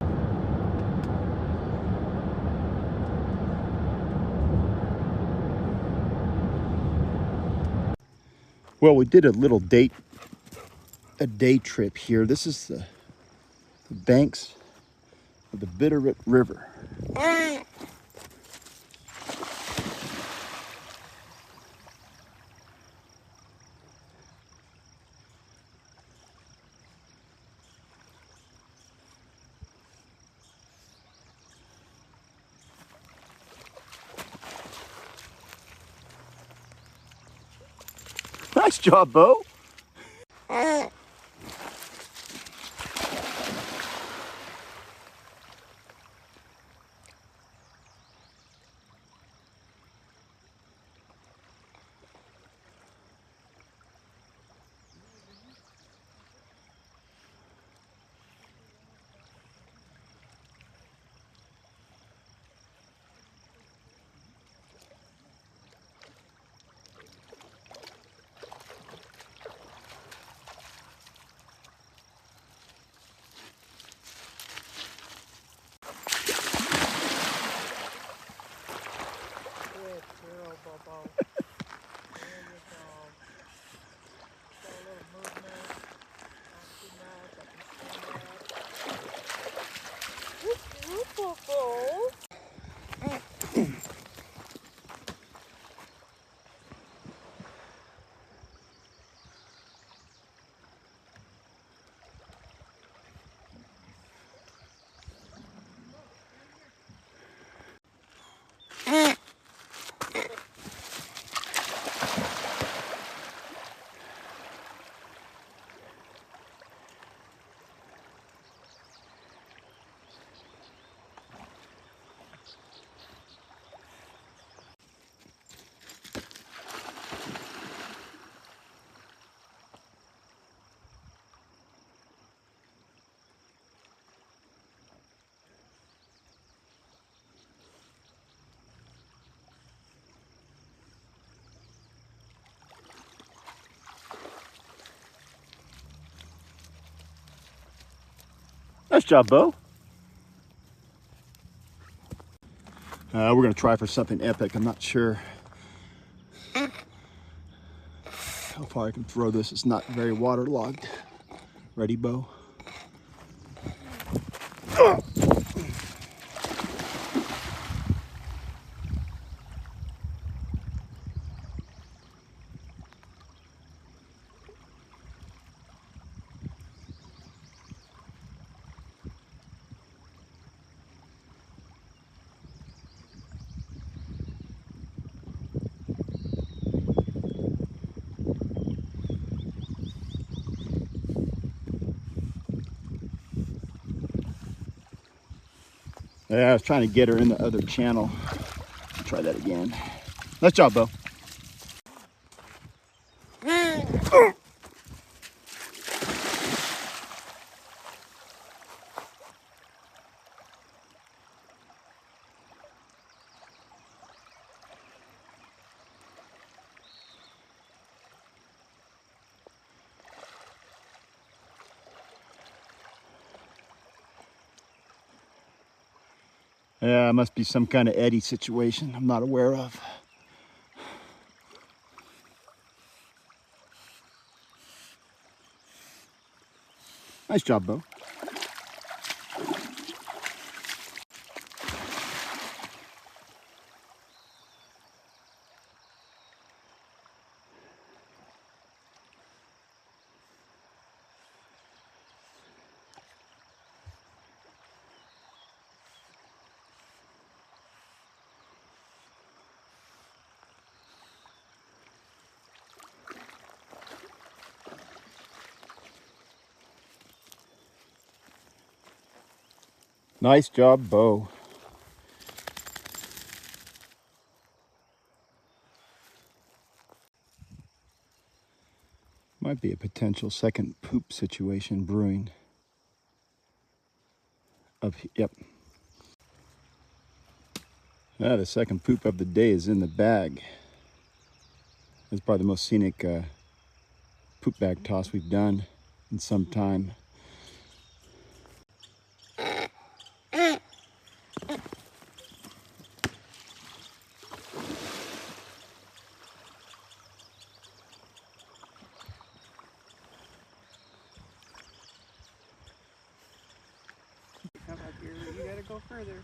Well, we did a little day trip here. This is the banks of the Bitterroot River. Nice job, Beau. Good girl, Bobo. There you go. Got a little movement. Not too much. I can stand up. Whoop, whoop, Bobo. Nice job, Beau. We're gonna try for something epic. I'm not sure how far I can throw this. It's not very waterlogged. Ready, Beau? Yeah, I was trying to get her in the other channel. Try that again. Nice job, Beau. Yeah, it must be some kind of eddy situation I'm not aware of. Nice job, Beau. Nice job, Beau. Might be a potential second poop situation brewing. Yep. The second poop of the day is in the bag. It's probably the most scenic poop bag toss we've done in some time. Come up here, you gotta go further.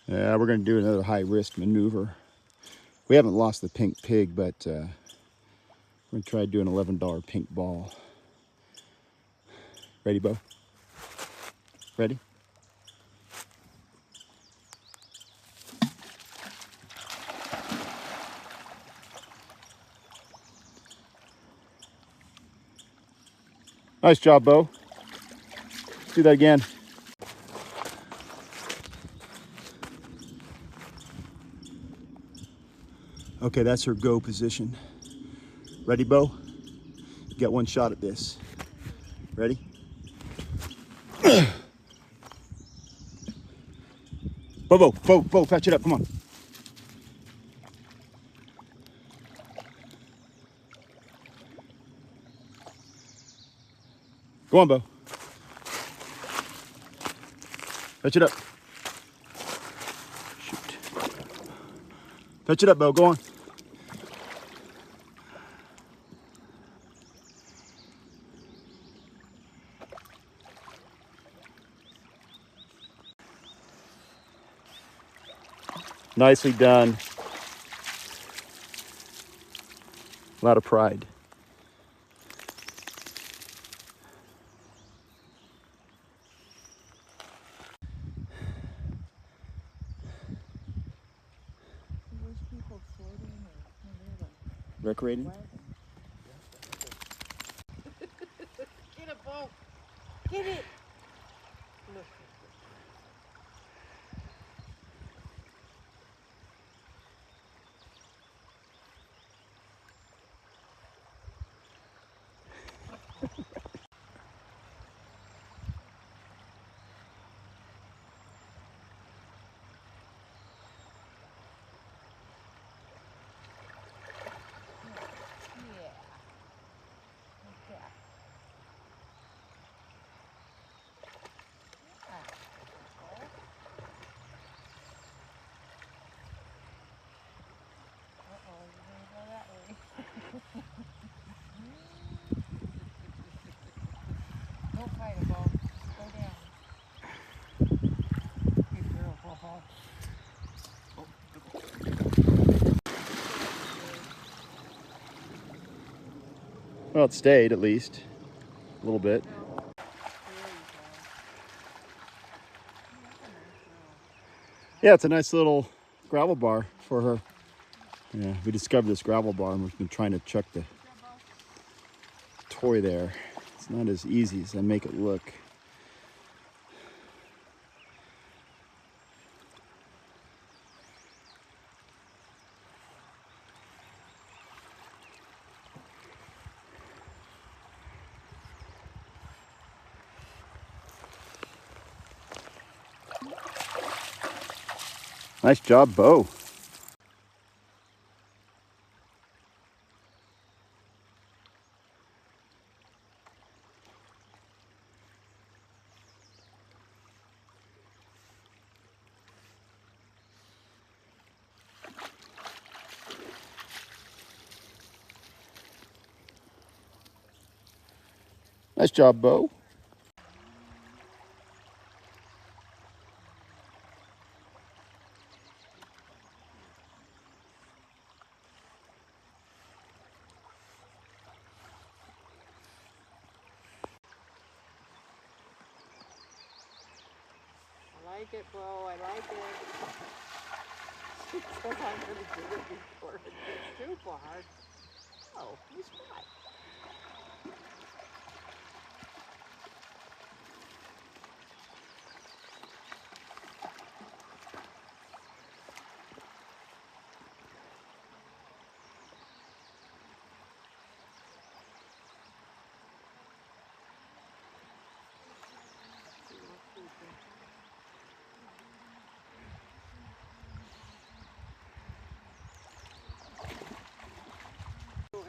Yeah, we're going to do another high-risk maneuver. We haven't lost the pink pig, but we're going to try doing an $11 pink ball. Ready, Beau? Ready? Nice job, Beau. Let's do that again. Okay, that's her go position. Ready, Beau? You got one shot at this. Ready? Beau, fetch it up, come on. Go on, Beau. Fetch it up. Shoot. Fetch it up, Beau, go on. Nicely done. A lot of pride. There's people floating or Recreating? Get a boat! Get it! Don't fight it, Beau. Go down. Good girl, Beau. Well, it stayed at least a little bit. Yeah, it's a nice little gravel bar for her. Yeah, we discovered this gravel bar and we've been trying to chuck the toy there. It's not as easy as I make it look. Nice job, Beau. Nice job, Beau. I like it, Beau. I like it. She says I'm going to do it before it gets too far. Oh, he's right.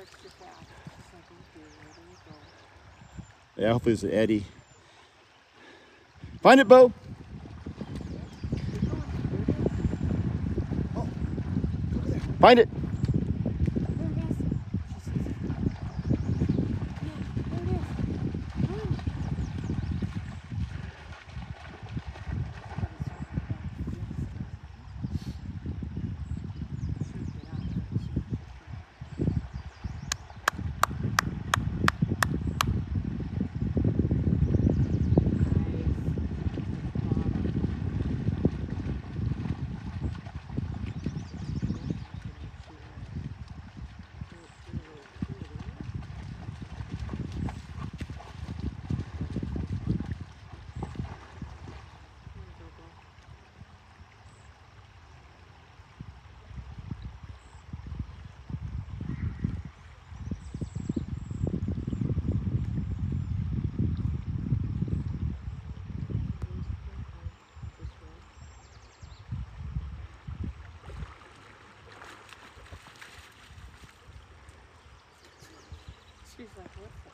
Extra fast. Just like we do. There you go. Yeah, hopefully it's an eddy. Find it, Beau. Find it. She's like, what's that?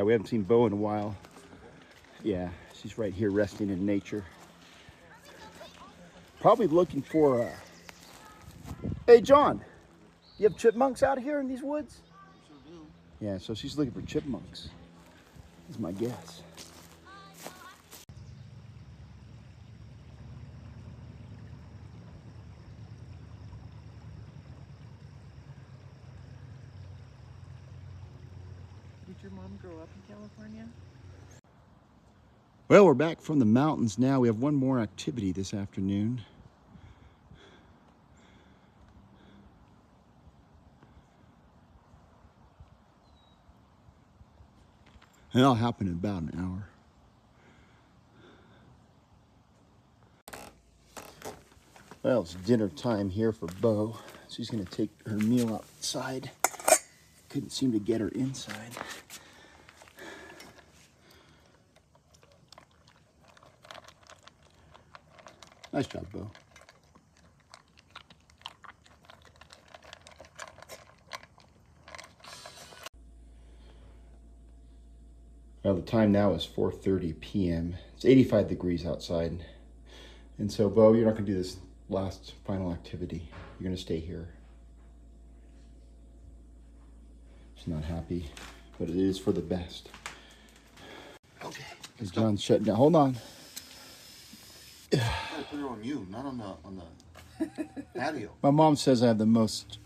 We haven't seen Beau in a while. Yeah, she's right here resting in nature. Probably looking for Hey, John, you have chipmunks out here in these woods? Sure do. Yeah, so she's looking for chipmunks. Is my guess. Did your mom grow up in California? Well, we're back from the mountains now. We have one more activity this afternoon. And that'll happen in about an hour. Well, it's dinner time here for Beau. She's gonna take her meal outside. Couldn't seem to get her inside. Nice job, Beau. Well, the time now is 4:30 p.m. It's 85 degrees outside. And so, Beau, you're not going to do this last final activity. You're going to stay here. She's not happy, but it is for the best. Okay. Because John's shutting down. Hold on. I put it on you, not on the patio. My mom says I have the most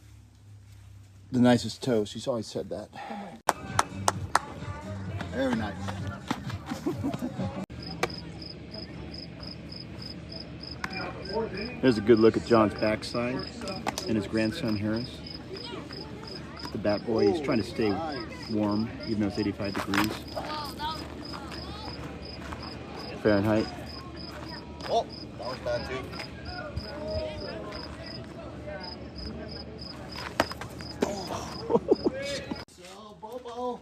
the nicest toe. She's always said that. Very nice. There's a good look at John's backside and his grandson Harris. The bat boy, he's trying to stay warm even though it's 85 degrees Fahrenheit. Oh, that was bad too. So, Bobo.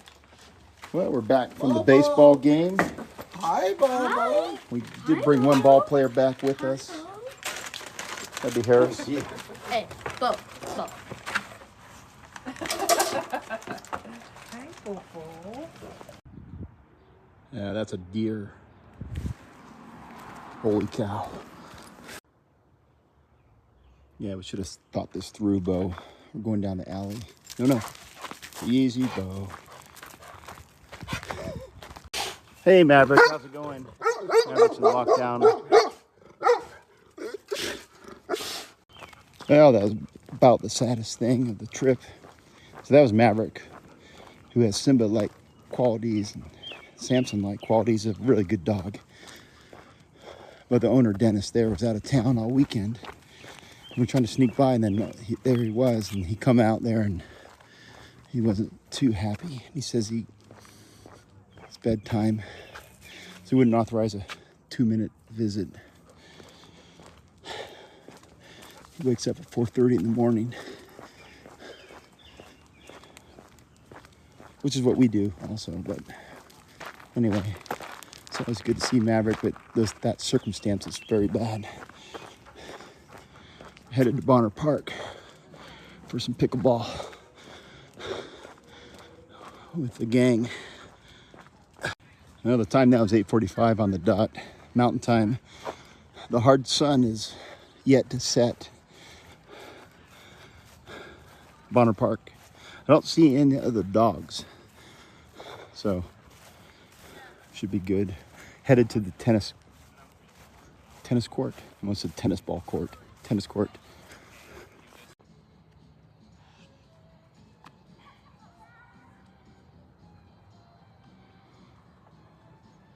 Well, we're back from the baseball game. Hi, Bobo. We did bring one ball player back with us. That'd be Harris. Hey, Beau. Hi, Bobo. Yeah, that's a deer. Holy cow. Yeah, we should have thought this through, Beau. We're going down the alley. No. Easy, Beau. Hey, Maverick. How's it going? Maverick's in lockdown. Well, that was about the saddest thing of the trip. So that was Maverick, who has Simba-like qualities and Samson-like qualities. A really good dog. But the owner, Dennis, there was out of town all weekend. We were trying to sneak by, and then there he was, and he come out there, and he wasn't too happy. He says it's bedtime, so he wouldn't authorize a 2-minute visit. He wakes up at 4:30 in the morning, which is what we do also. But anyway, it's always good to see Maverick, but that circumstance is very bad. Headed to Bonner Park for some pickleball with the gang. Well, the time now is 8:45 on the dot, Mountain Time. The hard sun is yet to set. Bonner Park. I don't see any other dogs, so should be good. Headed to the tennis court. I almost said tennis ball court. Tennis court.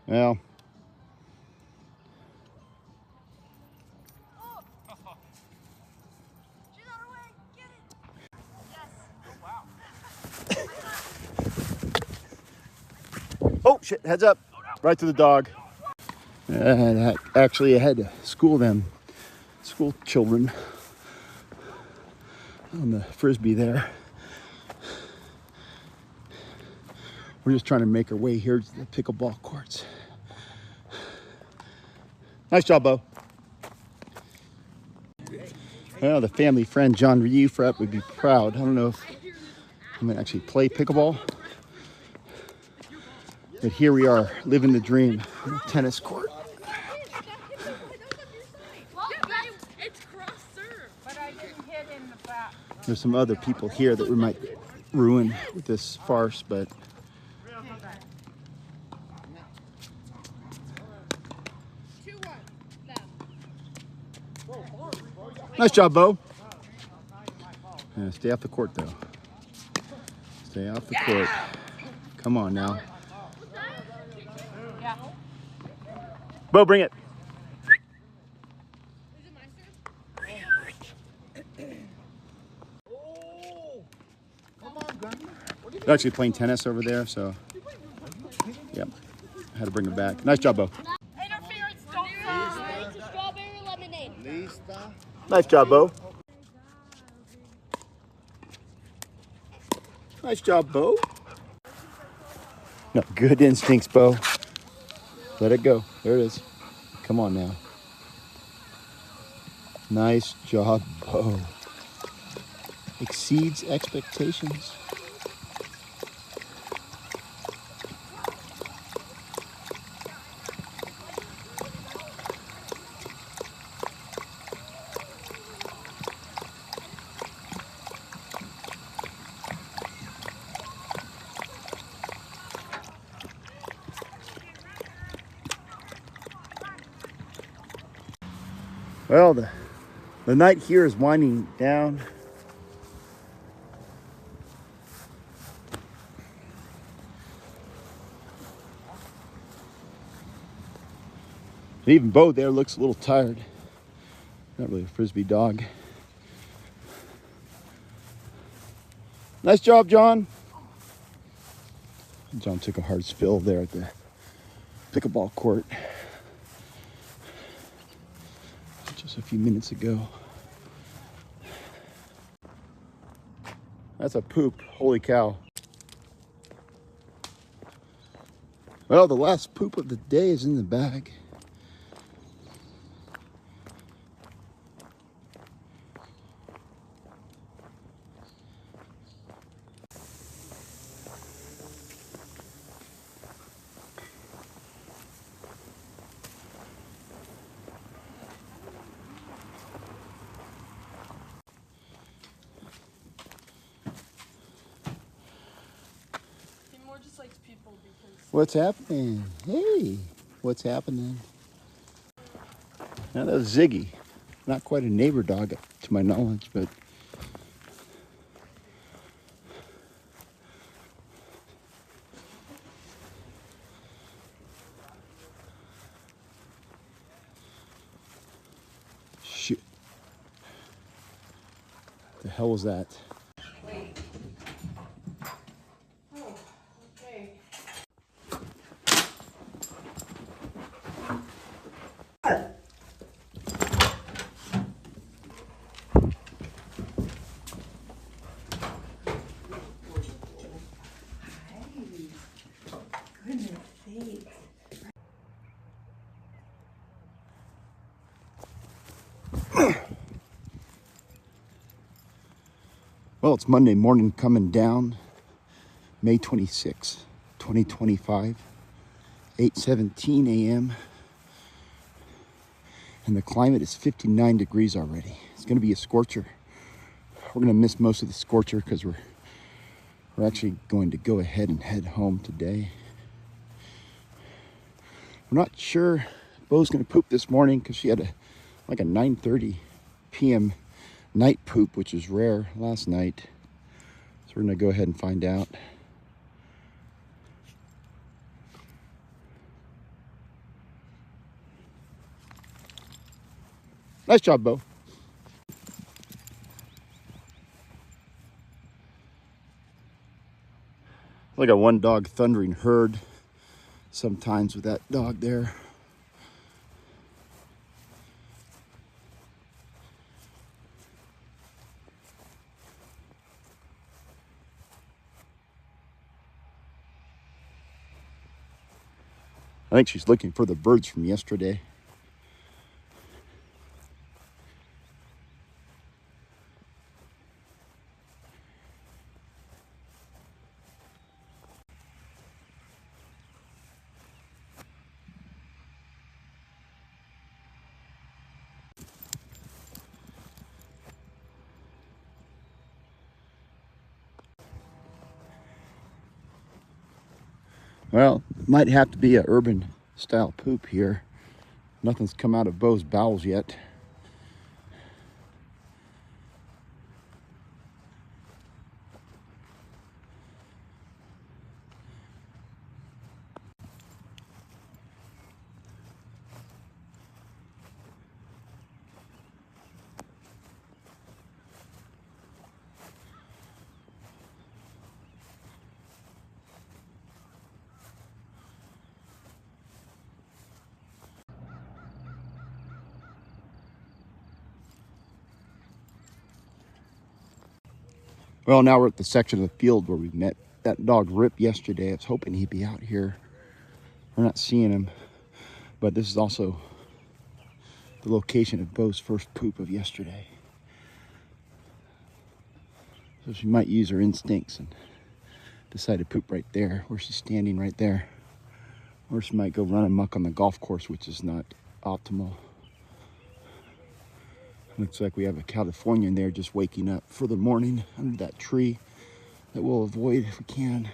Well, oh shit, heads up. Right to the dog. And actually I had to school children on the frisbee there. We're just trying to make our way here to the pickleball courts. Nice job, Beau. Well, the family friend John Rufrep would be proud. I don't know if I'm gonna actually play pickleball, but here we are, living the dream on a tennis court. It's cross-serve. But I didn't hit in the back. There's some other people here that we might ruin with this farce, but nice job, Beau. Yeah, stay off the court, though. Stay off the court. Come on now. Yeah. Beau, bring it. Oh, come on, Gunner. They're actually playing tennis over there, so yep. I had to bring it back. Nice job, Beau. Interference, don't sign. Strawberry lemonade. Lista. Nice job, Beau. Nice job, Beau. No, good instincts, Beau. Let it go. There it is. Come on now. Nice job, Beau. Exceeds expectations. Well, the night here is winding down. And even Beau there looks a little tired. Not really a Frisbee dog. Nice job, John. John took a hard spill there at the pickleball court just a few minutes ago. That's a poop. Holy cow. Well, the last poop of the day is in the bag. He more just likes people because. What's happening? Hey, what's happening? Now that was Ziggy. Not quite a neighbor dog to my knowledge, but shit. The hell was that? Well, it's Monday morning coming down, May 26, 2025, 8:17 a.m. And the climate is 59 degrees already. It's going to be a scorcher. We're going to miss most of the scorcher because we're actually going to go ahead and head home today. We're not sure Beau's going to poop this morning because she had like a 9:30 p.m. night poop, which is rare last night. So we're going to go ahead and find out. Nice job, Beau. Like a one dog thundering herd sometimes with that dog there. I think she's looking for the birds from yesterday. Well, might have to be an urban style poop here. Nothing's come out of Beau's bowels yet. Well, now we're at the section of the field where we met that dog Rip yesterday. I was hoping he'd be out here. We're not seeing him, but this is also the location of Beau's first poop of yesterday. So she might use her instincts and decide to poop right there, where she's standing right there. Or she might go run amok on the golf course, which is not optimal. Looks like we have a Californian there just waking up for the morning under that tree that we'll avoid if we can.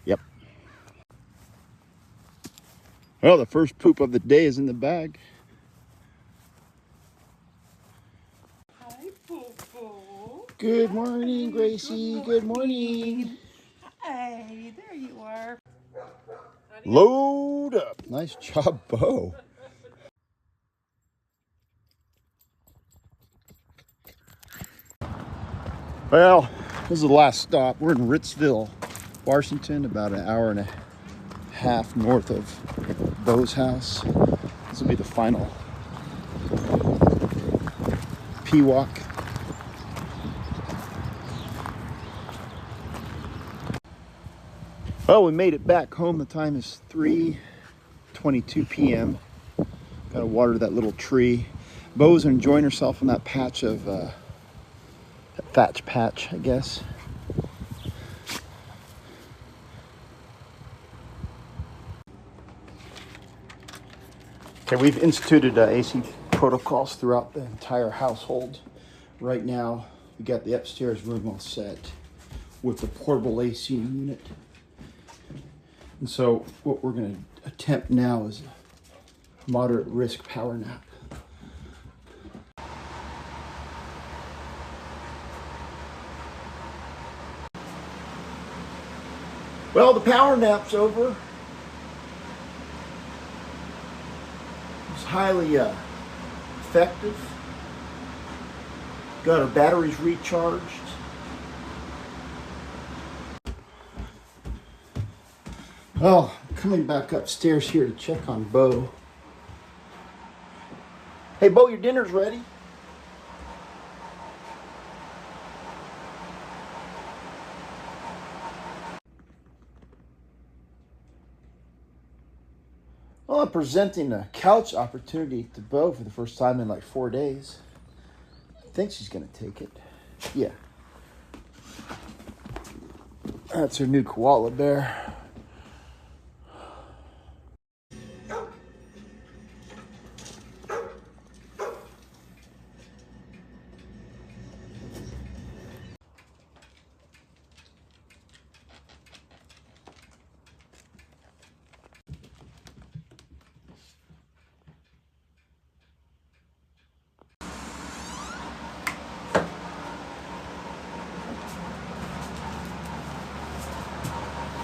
Yep. Well, the first poop of the day is in the bag. Hi, Boo-Boo. Good morning, Gracie. Good morning. Hey, there you are. Load up. Nice job, Beau. Well, this is the last stop. We're in Ritzville, Washington, about an hour and a half north of Beau's house. This will be the final Peewalk. Well, we made it back home. The time is 3:22 p.m. Got to water that little tree. Beau's enjoying herself in that patch of thatch patch, I guess. Okay, we've instituted AC protocols throughout the entire household. Right now, we got the upstairs room all set with the portable AC unit. And so what we're going to attempt now is a moderate risk power nap. Well, the power nap's over. It's highly effective. Got our batteries recharged. Well, coming back upstairs here to check on Beau. Hey, Beau, your dinner's ready. Well, I'm presenting a couch opportunity to Beau for the first time in like 4 days. I think she's gonna take it. Yeah. That's her new koala bear.